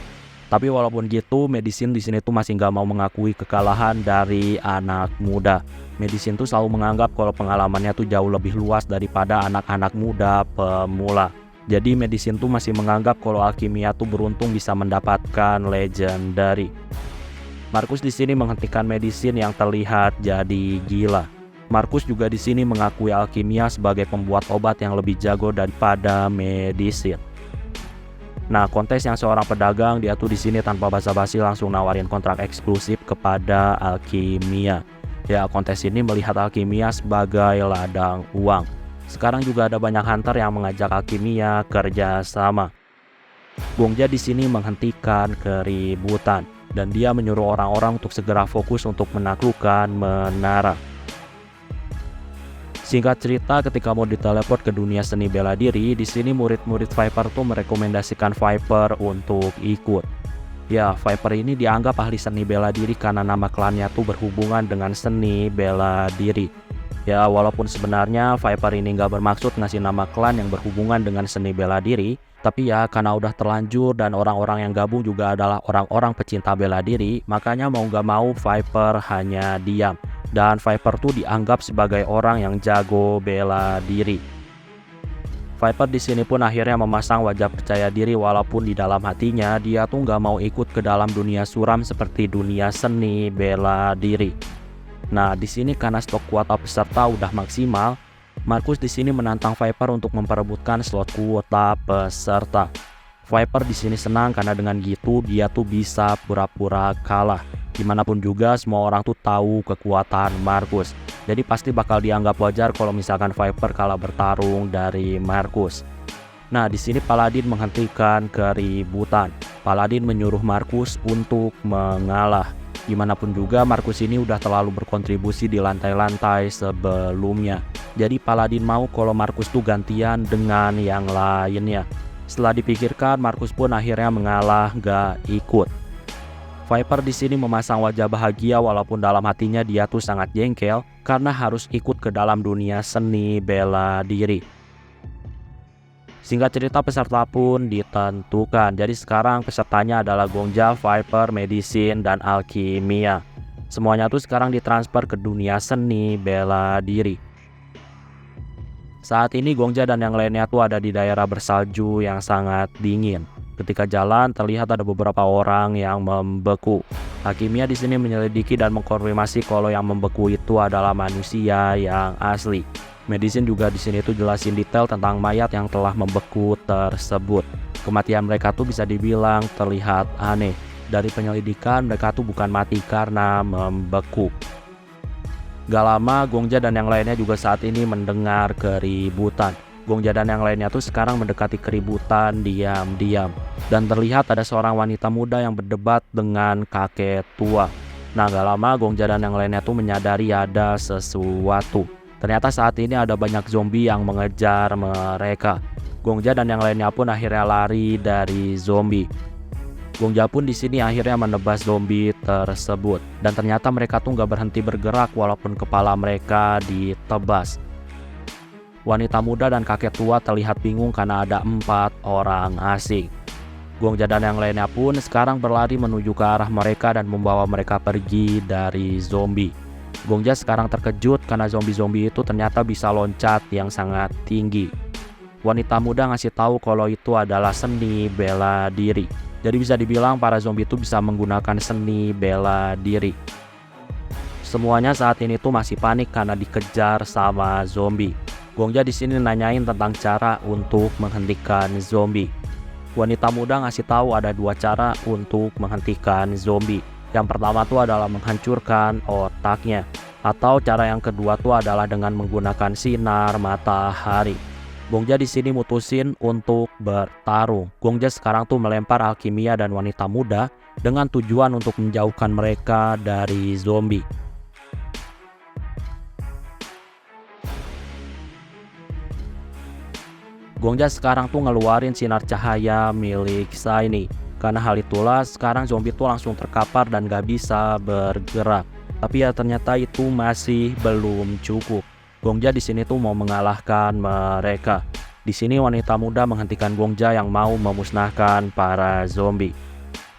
Tapi walaupun gitu, Medicine di sini tuh masih nggak mau mengakui kekalahan dari anak muda. Medicine tuh selalu menganggap kalau pengalamannya tuh jauh lebih luas daripada anak-anak muda pemula. Jadi Medicine tuh masih menganggap kalau Alkimia tuh beruntung bisa mendapatkan legendary. Markus di sini menghentikan Medicine yang terlihat jadi gila. Markus juga di sini mengakui Alkimia sebagai pembuat obat yang lebih jago daripada Medicine. Nah, kontes yang seorang pedagang, dia tuh di sini tanpa basa-basi langsung nawarin kontrak eksklusif kepada Alkimia. Ya, kontes ini melihat Alkimia sebagai ladang uang. Sekarang juga ada banyak hunter yang mengajak Alkimia kerja sama. Gongja di sini menghentikan keributan dan dia menyuruh orang-orang untuk segera fokus untuk menaklukkan menara. Singkat cerita, ketika mau diteleport ke dunia seni bela diri, di sini murid-murid Viper tuh merekomendasikan Viper untuk ikut. Ya, Viper ini dianggap ahli seni bela diri karena nama klannya tuh berhubungan dengan seni bela diri. Ya, walaupun sebenarnya Viper ini nggak bermaksud ngasih nama klan yang berhubungan dengan seni bela diri, tapi ya karena udah terlanjur dan orang-orang yang gabung juga adalah orang-orang pecinta bela diri, makanya mau nggak mau Viper hanya diam. Dan Viper tuh dianggap sebagai orang yang jago bela diri. Viper di sini pun akhirnya memasang wajah percaya diri walaupun di dalam hatinya dia tuh nggak mau ikut ke dalam dunia suram seperti dunia seni bela diri. Nah, di sini karena stok kuota peserta udah maksimal, Markus di sini menantang Viper untuk memperebutkan slot kuota peserta. Viper di sini senang karena dengan gitu dia tuh bisa pura-pura kalah. Dimanapun juga semua orang tuh tahu kekuatan Markus. Jadi pasti bakal dianggap wajar kalau misalkan Viper kalah bertarung dari Markus. Nah, di sini Paladin menghentikan keributan. Paladin menyuruh Markus untuk mengalah. Dimanapun juga Markus ini udah terlalu berkontribusi di lantai-lantai sebelumnya. Jadi Paladin mau kalau Markus tuh gantian dengan yang lainnya. Setelah dipikirkan, Markus pun akhirnya mengalah gak ikut. Viper di sini memasang wajah bahagia walaupun dalam hatinya dia tuh sangat jengkel karena harus ikut ke dalam dunia seni bela diri. Singkat cerita peserta pun ditentukan. Jadi sekarang pesertanya adalah Gongja, Viper, Medicine, dan Alkimia. Semuanya tuh sekarang ditransfer ke dunia seni bela diri. Saat ini Gongja dan yang lainnya tuh ada di daerah bersalju yang sangat dingin. Ketika jalan terlihat ada beberapa orang yang membeku. Alkimia di sini menyelidiki dan mengkonfirmasi kalau yang membeku itu adalah manusia yang asli. Medicine juga di sini tuh jelasin detail tentang mayat yang telah membeku tersebut. Kematian mereka tuh bisa dibilang terlihat aneh. Dari penyelidikan mereka tuh bukan mati karena membeku. Gak lama Gongja dan yang lainnya juga saat ini mendengar keributan. Gongja dan yang lainnya tuh sekarang mendekati keributan diam-diam. Dan terlihat ada seorang wanita muda yang berdebat dengan kakek tua. Nah, gak lama Gongja dan yang lainnya tuh menyadari ada sesuatu. Ternyata saat ini ada banyak zombie yang mengejar mereka. Gongja dan yang lainnya pun akhirnya lari dari zombie. Gongja pun di sini akhirnya menebas zombie tersebut. Dan ternyata mereka tuh gak berhenti bergerak walaupun kepala mereka ditebas. Wanita muda dan kakek tua terlihat bingung karena ada 4 orang asing. Gongja dan yang lainnya pun sekarang berlari menuju ke arah mereka dan membawa mereka pergi dari zombie. Gongja sekarang terkejut karena zombie-zombie itu ternyata bisa loncat yang sangat tinggi. Wanita muda ngasih tahu kalau itu adalah seni bela diri. Jadi bisa dibilang para zombie itu bisa menggunakan seni bela diri. Semuanya saat ini tuh masih panik karena dikejar sama zombie. Gongja di sini nanyain tentang cara untuk menghentikan zombie. Wanita muda ngasih tahu ada 2 cara untuk menghentikan zombie. Yang pertama tuh adalah menghancurkan otaknya. Atau cara yang kedua tuh adalah dengan menggunakan sinar matahari. Gongja di sini mutusin untuk bertarung. Gongja sekarang tuh melempar alkimia dan wanita muda dengan tujuan untuk menjauhkan mereka dari zombie. Gongja sekarang tuh ngeluarin sinar cahaya milik Shiny. Karena hal itulah sekarang zombie tuh langsung terkapar dan gak bisa bergerak. Tapi ya ternyata itu masih belum cukup. Gongja di sini tuh mau mengalahkan mereka. Di sini wanita muda menghentikan Gongja yang mau memusnahkan para zombie.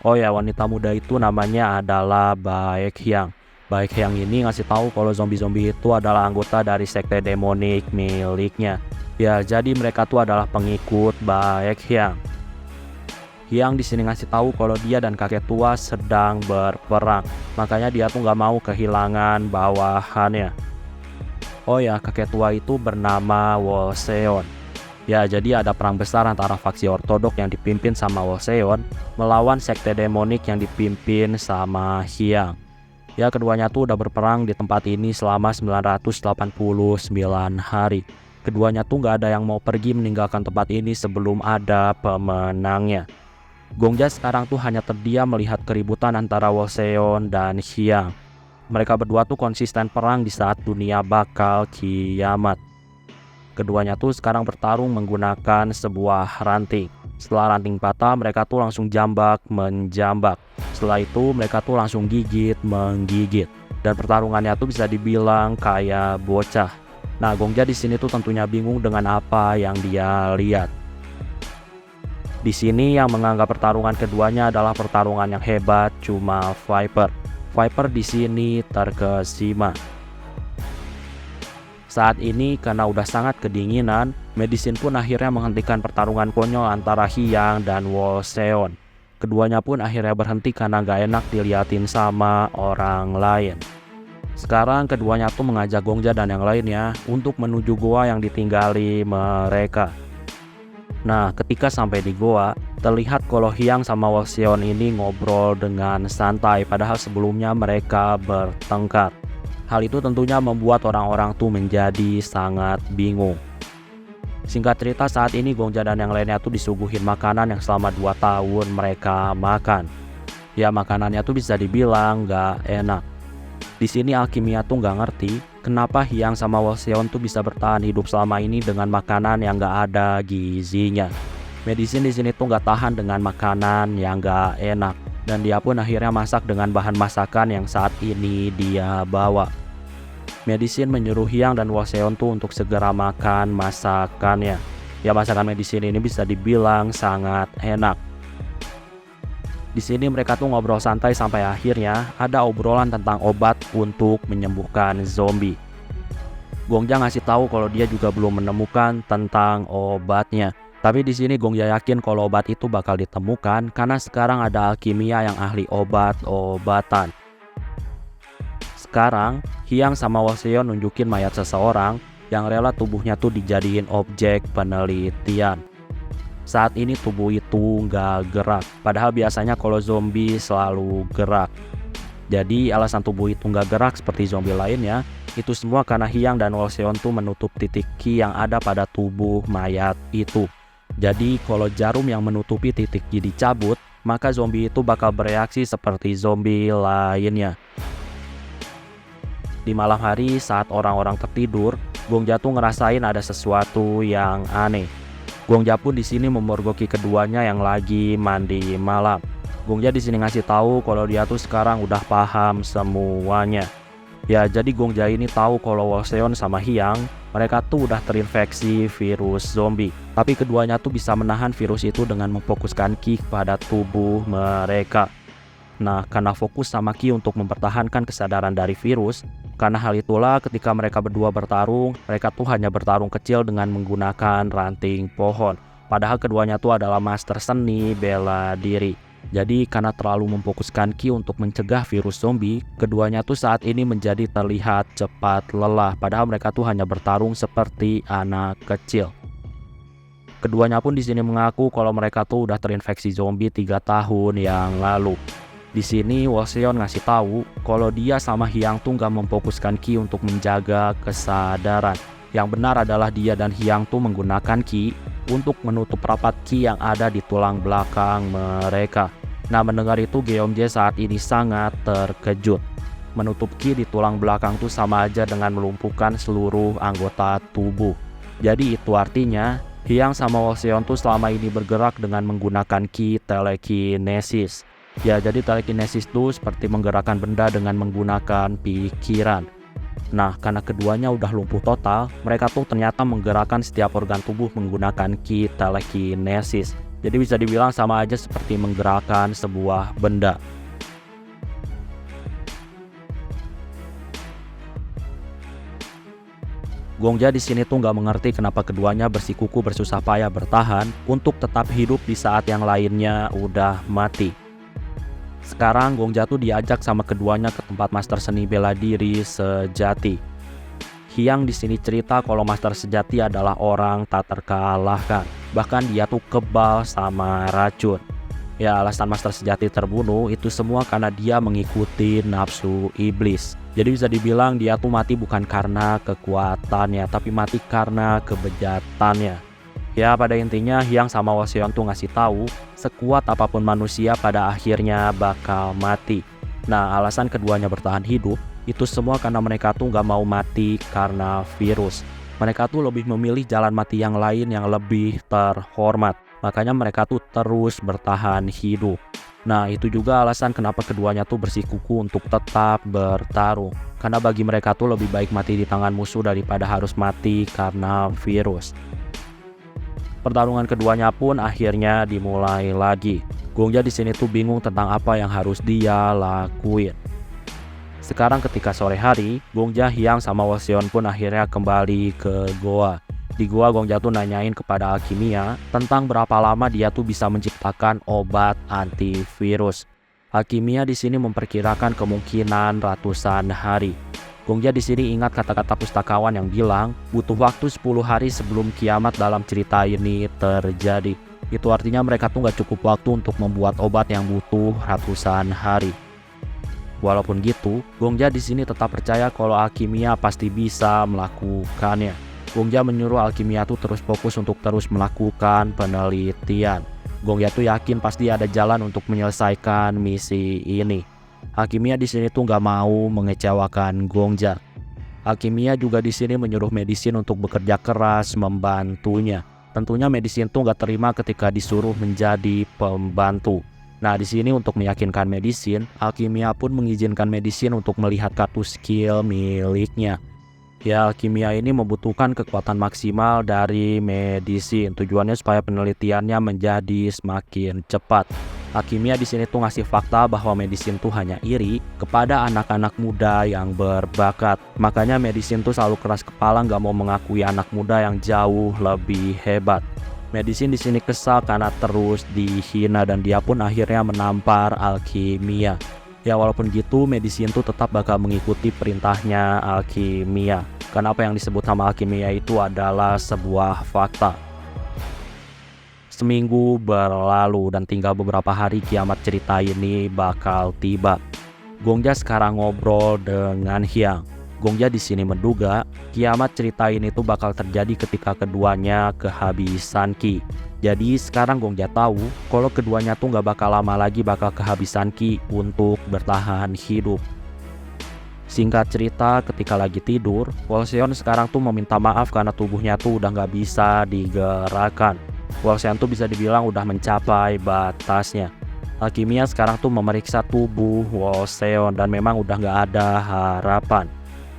Oh ya, wanita muda itu namanya adalah Baek Hyang. Baek Hyang ini ngasih tahu kalau zombie-zombie itu adalah anggota dari sekte demonik miliknya. Ya, jadi mereka tuh adalah pengikut Baek Hyang. Hyang di sini ngasih tahu kalau dia dan kakek tua sedang berperang. Makanya dia tuh nggak mau kehilangan bawahannya. Oh ya, kakek tua itu bernama Woseon. Ya, jadi ada perang besar antara faksi ortodok yang dipimpin sama Woseon melawan sekte demonik yang dipimpin sama Hyang. Ya, keduanya tuh udah berperang di tempat ini selama 989 hari. Keduanya tuh gak ada yang mau pergi meninggalkan tempat ini sebelum ada pemenangnya. Gongja sekarang tuh hanya terdiam melihat keributan antara Woseon dan Hyang. Mereka berdua tuh konsisten perang di saat dunia bakal kiamat. Keduanya tuh sekarang bertarung menggunakan sebuah ranting. Setelah ranting patah, mereka tuh langsung jambak menjambak. Setelah itu mereka tuh langsung gigit menggigit. Dan pertarungannya tuh bisa dibilang kayak bocah. Nah, Gongja di sini tuh tentunya bingung dengan apa yang dia lihat. Di sini yang menganggap pertarungan keduanya adalah pertarungan yang hebat cuma Viper. Viper di sini terkesima. Saat ini karena udah sangat kedinginan, Medicine pun akhirnya menghentikan pertarungan konyol antara Hyang dan Woseon. Keduanya pun akhirnya berhenti karena gak enak diliatin sama orang lain. Sekarang keduanya tuh mengajak Gongja dan yang lainnya untuk menuju goa yang ditinggali mereka. Nah, ketika sampai di goa, terlihat kalau Hyang sama Woseon ini ngobrol dengan santai padahal sebelumnya mereka bertengkar. Hal itu tentunya membuat orang-orang tuh menjadi sangat bingung. Singkat cerita, saat ini Gongja dan yang lainnya tuh disuguhin makanan yang selama 2 tahun mereka makan. Ya, makanannya tuh bisa dibilang gak enak. Di sini alkimia tuh gak ngerti kenapa Hyang sama Woseon tuh bisa bertahan hidup selama ini dengan makanan yang gak ada gizinya. Medicine di sini tuh gak tahan dengan makanan yang gak enak. Dan dia pun akhirnya masak dengan bahan masakan yang saat ini dia bawa. Medicine menyuruh Hyang dan Woseon tuh untuk segera makan masakannya. Ya, masakan Medicine ini bisa dibilang sangat enak. Di sini mereka tuh ngobrol santai sampai akhirnya ada obrolan tentang obat untuk menyembuhkan zombie. Gongja ngasih tahu kalau dia juga belum menemukan tentang obatnya. Tapi di sini Gongja yakin kalau obat itu bakal ditemukan karena sekarang ada alkimia yang ahli obat-obatan. Sekarang Hyang sama Woseon nunjukin mayat seseorang yang rela tubuhnya tuh dijadiin objek penelitian. Saat ini tubuh itu nggak gerak, padahal biasanya kalau zombie selalu gerak. Jadi alasan tubuh itu nggak gerak seperti zombie lainnya, itu semua karena Hyang dan Woseon tuh menutup titik Ki yang ada pada tubuh mayat itu. Jadi kalau jarum yang menutupi titik Ki dicabut, maka zombie itu bakal bereaksi seperti zombie lainnya. Di malam hari saat orang-orang tertidur, Gongja tuh ngerasain ada sesuatu yang aneh. Gongja pun di sini memergoki keduanya yang lagi mandi malam. Gongja di sini ngasih tahu kalau dia tuh sekarang udah paham semuanya. Ya, jadi Gongja ini tahu kalau Woseon sama Hyang mereka tuh udah terinfeksi virus zombie. Tapi keduanya tuh bisa menahan virus itu dengan memfokuskan Ki pada tubuh mereka. Nah, karena fokus sama Ki untuk mempertahankan kesadaran dari virus, karena hal itulah ketika mereka berdua bertarung, mereka tuh hanya bertarung kecil dengan menggunakan ranting pohon. Padahal keduanya tuh adalah master seni bela diri. Jadi karena terlalu memfokuskan Ki untuk mencegah virus zombie, keduanya tuh saat ini menjadi terlihat cepat lelah. Padahal mereka tuh hanya bertarung seperti anak kecil. Keduanya pun di sini mengaku kalau mereka tuh udah terinfeksi zombie 3 tahun yang lalu. Di sini Woseon ngasih tahu kalau dia sama Hyang tuh gak memfokuskan Ki untuk menjaga kesadaran. Yang benar adalah dia dan Hyang tuh menggunakan ki untuk menutup rapat ki yang ada di tulang belakang mereka. Nah, mendengar itu Geomje saat ini sangat terkejut. Menutup ki di tulang belakang tuh sama aja dengan melumpuhkan seluruh anggota tubuh. Jadi itu artinya Hyang sama Wolseon tuh selama ini bergerak dengan menggunakan ki telekinesis. Ya, jadi telekinesis tuh seperti menggerakkan benda dengan menggunakan pikiran. Nah, karena keduanya udah lumpuh total, mereka tuh ternyata menggerakkan setiap organ tubuh menggunakan ki telekinesis. Jadi bisa dibilang sama aja seperti menggerakkan sebuah benda. Gongja di sini tuh nggak mengerti kenapa keduanya bersikuku bersusah payah bertahan untuk tetap hidup di saat yang lainnya udah mati. Sekarang Gongja tuh diajak sama keduanya ke tempat master seni bela diri sejati. Hyang di sini cerita kalau master sejati adalah orang tak terkalahkan. Bahkan dia tuh kebal sama racun. Ya, alasan master sejati terbunuh itu semua karena dia mengikuti nafsu iblis. Jadi bisa dibilang dia tuh mati bukan karena kekuatannya, tapi mati karena kebejatannya. Ya, pada intinya Hyang sama Wolseon tuh ngasih tahu sekuat apapun manusia pada akhirnya bakal mati. Nah, alasan keduanya bertahan hidup itu semua karena mereka tuh gak mau mati karena virus. Mereka tuh lebih memilih jalan mati yang lain yang lebih terhormat. Makanya mereka tuh terus bertahan hidup. Nah, itu juga alasan kenapa keduanya tuh bersikuku untuk tetap bertarung. Karena bagi mereka tuh lebih baik mati di tangan musuh daripada harus mati karena virus. Pertarungan keduanya pun akhirnya dimulai lagi. Gongja di sini tuh bingung tentang apa yang harus dia lakuin. Sekarang ketika sore hari, Gongja, Hyang sama Wolseon pun akhirnya kembali ke goa. Di gua Gongja tuh nanyain kepada Alkimia tentang berapa lama dia tuh bisa menciptakan obat antivirus. Alkimia di sini memperkirakan kemungkinan ratusan hari. Gongja di sini ingat kata-kata pustakawan yang bilang butuh waktu 10 hari sebelum kiamat dalam cerita ini terjadi. Itu artinya mereka tuh gak cukup waktu untuk membuat obat yang butuh ratusan hari. Walaupun gitu, Gongja di sini tetap percaya kalau Alkimia pasti bisa melakukannya. Gongja menyuruh Alkimia tuh terus fokus untuk terus melakukan penelitian. Gongja tuh yakin pasti ada jalan untuk menyelesaikan misi ini. Alkimia di sini tuh nggak mau mengecewakan Gongja. Alkimia juga di sini menyuruh Medisin untuk bekerja keras membantunya. Tentunya Medisin tuh nggak terima ketika disuruh menjadi pembantu. Nah, di sini untuk meyakinkan Medisin, Alkimia pun mengizinkan Medisin untuk melihat kartu skill miliknya. Ya, Alkimia ini membutuhkan kekuatan maksimal dari Medisin. Tujuannya supaya penelitiannya menjadi semakin cepat. Alkimia di sini tuh ngasih fakta bahwa Medisin tuh hanya iri kepada anak-anak muda yang berbakat. Makanya Medisin tuh selalu keras kepala nggak mau mengakui anak muda yang jauh lebih hebat. Medisin di sini kesal karena terus dihina dan dia pun akhirnya menampar Alkimia. Ya, walaupun gitu Medisin tuh tetap bakal mengikuti perintahnya Alkimia. Karena apa yang disebut sama Alkimia itu adalah sebuah fakta. Seminggu berlalu dan tinggal beberapa hari kiamat cerita ini bakal tiba. Gongja sekarang ngobrol dengan Hyang. Gongja di sini menduga kiamat cerita ini tuh bakal terjadi ketika keduanya kehabisan ki. Jadi sekarang Gongja tahu kalau keduanya tuh gak bakal lama lagi bakal kehabisan ki untuk bertahan hidup. Singkat cerita, ketika lagi tidur, Wolseon sekarang tuh meminta maaf karena tubuhnya tuh udah gak bisa digerakkan. Wolseon tuh bisa dibilang udah mencapai batasnya. Alkimia sekarang tuh memeriksa tubuh Wolseon dan memang udah gak ada harapan.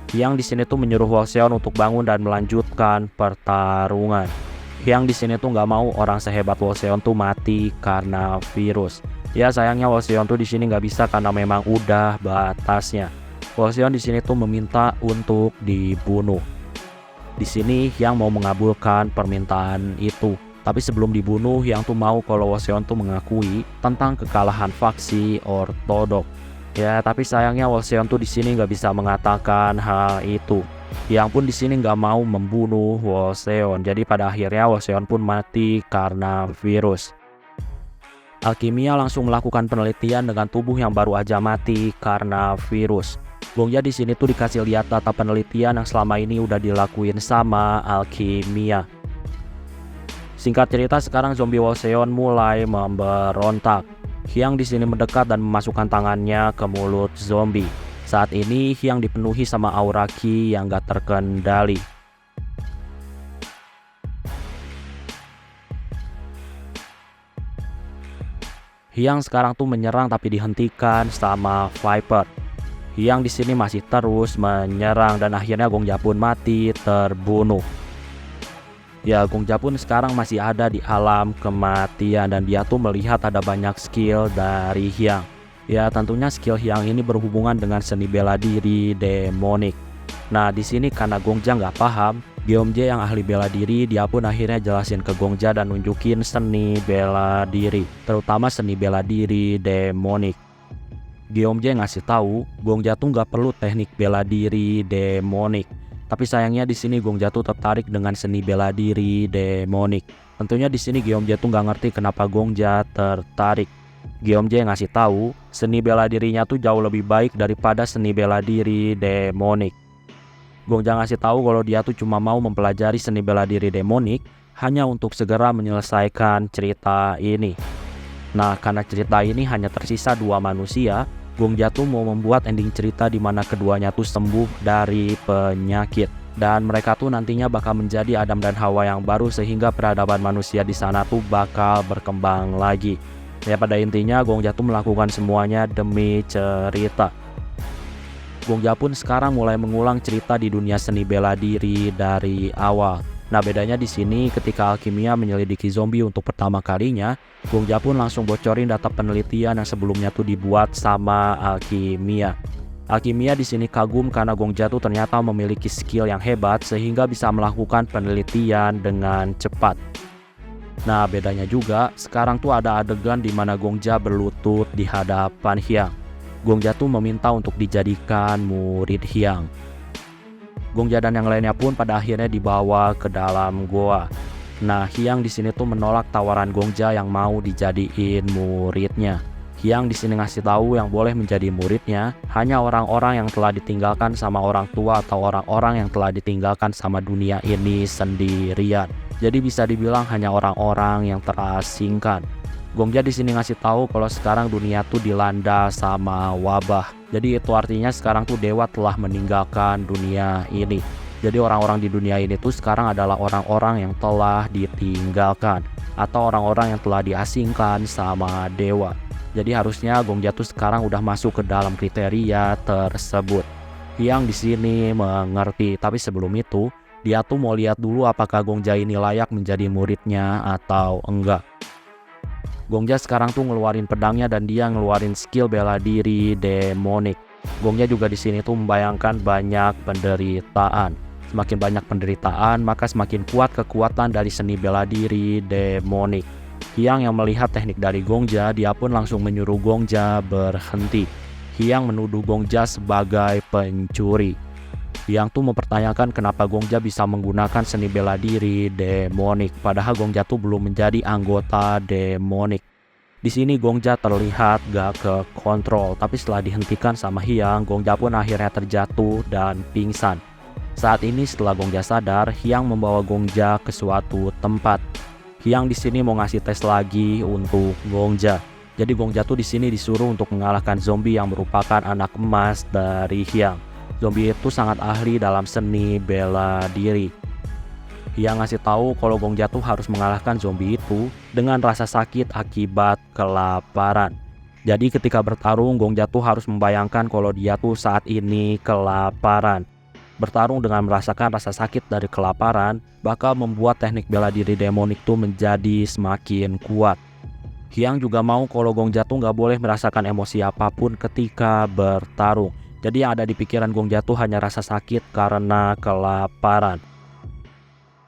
Hyang di sini tuh menyuruh Wolseon untuk bangun dan melanjutkan pertarungan. Hyang di sini tuh nggak mau orang sehebat Wolseon tuh mati karena virus. Ya, sayangnya Wolseon tuh di sini nggak bisa karena memang udah batasnya. Wolseon di sini tuh meminta untuk dibunuh. Di sini Hyang mau mengabulkan permintaan itu. Tapi sebelum dibunuh, Hyang tuh mau kalau Wolseon tuh mengakui tentang kekalahan faksi ortodok. Ya, tapi sayangnya Wolseon tuh di sini nggak bisa mengatakan hal itu. Hyang pun di sini nggak mau membunuh Wolseon. Jadi pada akhirnya Wolseon pun mati karena virus. Alkimia langsung melakukan penelitian dengan tubuh yang baru aja mati karena virus. Gongja di sini tuh dikasih lihat data penelitian yang selama ini udah dilakuin sama Alkimia. Singkat cerita, sekarang zombie Wolcyon mulai memberontak. Hyang di sini mendekat dan memasukkan tangannya ke mulut zombie. Saat ini Hyang dipenuhi sama aura Qi yang gak terkendali. Hyang sekarang tuh menyerang tapi dihentikan sama Viper. Hyang di sini masih terus menyerang dan akhirnya Gongja pun mati terbunuh. Ya, Gongja pun sekarang masih ada di alam kematian dan dia tuh melihat ada banyak skill dari Hyang. Ya, tentunya skill Hyang ini berhubungan dengan seni bela diri demonik. Nah, di sini karena Gongja nggak paham, Geomje yang ahli bela diri, dia pun akhirnya jelasin ke Gongja dan nunjukin seni bela diri, terutama seni bela diri demonik. Geomje ngasih tahu, Gongja tuh nggak perlu teknik bela diri demonik. Tapi sayangnya di sini Gongja tuh tertarik dengan seni bela diri demonik. Tentunya di sini Geomje tuh nggak ngerti kenapa Gongja tertarik. Geomje ngasih tahu, seni bela dirinya tuh jauh lebih baik daripada seni bela diri demonik. Gongja ngasih tahu kalau dia tuh cuma mau mempelajari seni bela diri demonik hanya untuk segera menyelesaikan cerita ini. Nah, karena cerita ini hanya tersisa 2 manusia, Gongja tuh mau membuat ending cerita di mana keduanya tuh sembuh dari penyakit. Dan mereka tuh nantinya bakal menjadi Adam dan Hawa yang baru sehingga peradaban manusia di sana tuh bakal berkembang lagi. Ya, pada intinya Gongja tuh melakukan semuanya demi cerita. Gongja pun sekarang mulai mengulang cerita di dunia seni bela diri dari awal. Nah, bedanya di sini ketika Alkimia menyelidiki zombie untuk pertama kalinya, Gongja pun langsung bocorin data penelitian yang sebelumnya tuh dibuat sama Alkimia. Alkimia di sini kagum karena Gongja tuh ternyata memiliki skill yang hebat sehingga bisa melakukan penelitian dengan cepat. Nah, bedanya juga sekarang tuh ada adegan di mana Gongja berlutut di hadapan Hyang. Gongja tuh meminta untuk dijadikan murid Hyang. Gongja dan yang lainnya pun pada akhirnya dibawa ke dalam goa. Nah, Hyang di sini tuh menolak tawaran Gongja yang mau dijadiin muridnya. Hyang di sini ngasih tahu yang boleh menjadi muridnya hanya orang-orang yang telah ditinggalkan sama orang tua atau orang-orang yang telah ditinggalkan sama dunia ini sendirian. Jadi bisa dibilang hanya orang-orang yang terasingkan. Gongja di sini ngasih tahu kalau sekarang dunia tuh dilanda sama wabah. Jadi itu artinya sekarang tuh dewa telah meninggalkan dunia ini. Jadi orang-orang di dunia ini tuh sekarang adalah orang-orang yang telah ditinggalkan atau orang-orang yang telah diasingkan sama dewa. Jadi harusnya Gongja tuh sekarang udah masuk ke dalam kriteria tersebut. Hyang di sini mengerti, tapi sebelum itu dia tuh mau lihat dulu apakah Gongja ini layak menjadi muridnya atau enggak. Gongja sekarang tuh ngeluarin pedangnya dan dia ngeluarin skill bela diri demonik. Gongja juga di sini tuh membayangkan banyak penderitaan. Semakin banyak penderitaan, maka semakin kuat kekuatan dari seni bela diri demonik. Hyang yang melihat teknik dari Gongja, dia pun langsung menyuruh Gongja berhenti. Hyang menuduh Gongja sebagai pencuri. Hyang tuh mempertanyakan kenapa Gongja bisa menggunakan seni bela diri demonik, padahal Gongja tuh belum menjadi anggota demonik. Di sini Gongja terlihat gak ke kontrol, tapi setelah dihentikan sama Hyang, Gongja pun akhirnya terjatuh dan pingsan. Saat ini setelah Gongja sadar, Hyang membawa Gongja ke suatu tempat. Hyang di sini mau ngasih tes lagi untuk Gongja. Jadi Gongja tuh di sini disuruh untuk mengalahkan zombie yang merupakan anak emas dari Hyang. Zombie itu sangat ahli dalam seni bela diri. Hyang ngasih tahu kalau Gongja tuh harus mengalahkan zombie itu dengan rasa sakit akibat kelaparan. Jadi ketika bertarung, Gongja tuh harus membayangkan kalau dia tuh saat ini kelaparan. Bertarung dengan merasakan rasa sakit dari kelaparan bakal membuat teknik bela diri demonik tuh menjadi semakin kuat. Hyang juga mau kalau Gongja tuh nggak boleh merasakan emosi apapun ketika bertarung. Jadi yang ada di pikiran Gongja tuh hanya rasa sakit karena kelaparan.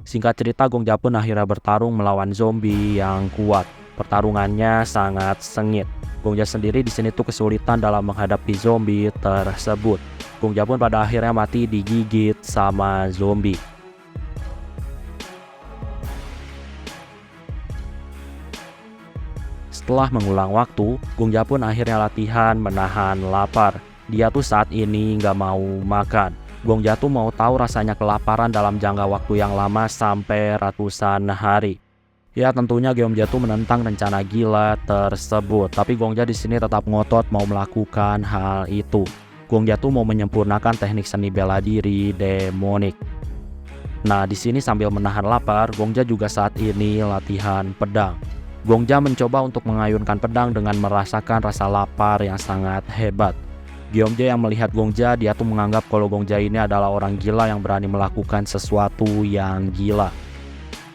Singkat cerita, Gongja pun akhirnya bertarung melawan zombie yang kuat. Pertarungannya sangat sengit. Gongja sendiri di sini tuh kesulitan dalam menghadapi zombie tersebut. Gongja pun pada akhirnya mati digigit sama zombie. Setelah mengulang waktu, Gongja pun akhirnya latihan menahan lapar. dia tuh saat ini nggak mau makan. Gongja tuh mau tahu rasanya kelaparan dalam jangka waktu yang lama sampai ratusan hari. Ya tentunya Gyeomja tuh menentang rencana gila tersebut, tapi Gongja di sini tetap ngotot mau melakukan hal itu. Gongja tuh mau menyempurnakan teknik seni bela diri demonik. Nah, di sini sambil menahan lapar, Gongja juga saat ini latihan pedang. Gongja mencoba untuk mengayunkan pedang dengan merasakan rasa lapar yang sangat hebat. Gyeomja yang melihat Gongja, dia tuh menganggap kalau Gongja ini adalah orang gila yang berani melakukan sesuatu yang gila.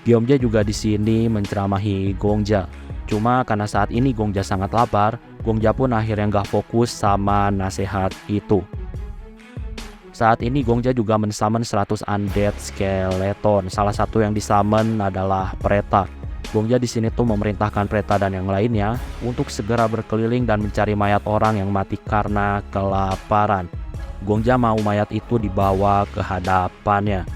Gyeomja juga di sini menceramahi Gongja. Cuma karena saat ini Gongja sangat lapar, Gongja pun akhirnya nggak fokus sama nasihat itu. Saat ini Gongja juga mensummon 100 undead skeleton. Salah satu yang disummon adalah Preta. Gongja di sini tuh memerintahkan Preta dan yang lainnya untuk segera berkeliling dan mencari mayat orang yang mati karena kelaparan. Gongja mau mayat itu dibawa ke hadapannya.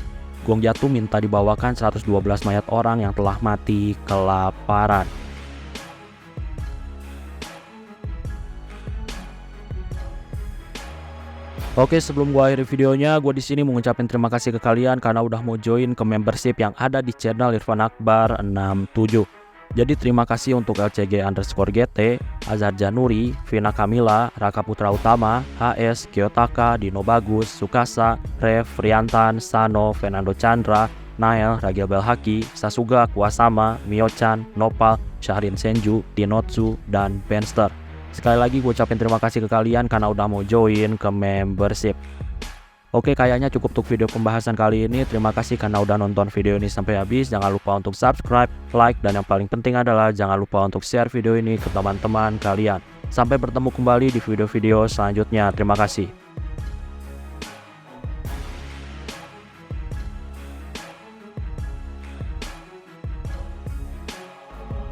Gongja tuh minta dibawakan 112 mayat orang yang telah mati kelaparan. Oke, sebelum gua akhiri videonya, gua di sini mau ngucapin terima kasih ke kalian karena udah mau join ke membership yang ada di channel Irfan Akbar 67. Jadi terima kasih untuk LCG_GT, Azhar Januri, Vina Kamila, Raka Putra Utama, HS, Kiyotaka, Dino Bagus, Sukasa, Rev, Riantan, Sano, Fernando Chandra, Nael, Ragil Belhaki, Sasuga, Kuasama, Mio-chan, Nopal, Syahrin Senju, Dinotsu, dan Benster. Sekali lagi gue ucapin terima kasih ke kalian karena udah mau join ke membership. Oke, kayaknya cukup untuk video pembahasan kali ini. Terima kasih karena udah nonton video ini sampai habis. Jangan lupa untuk subscribe, like, dan yang paling penting adalah jangan lupa untuk share video ini ke teman-teman kalian. Sampai bertemu kembali di video-video selanjutnya. Terima kasih.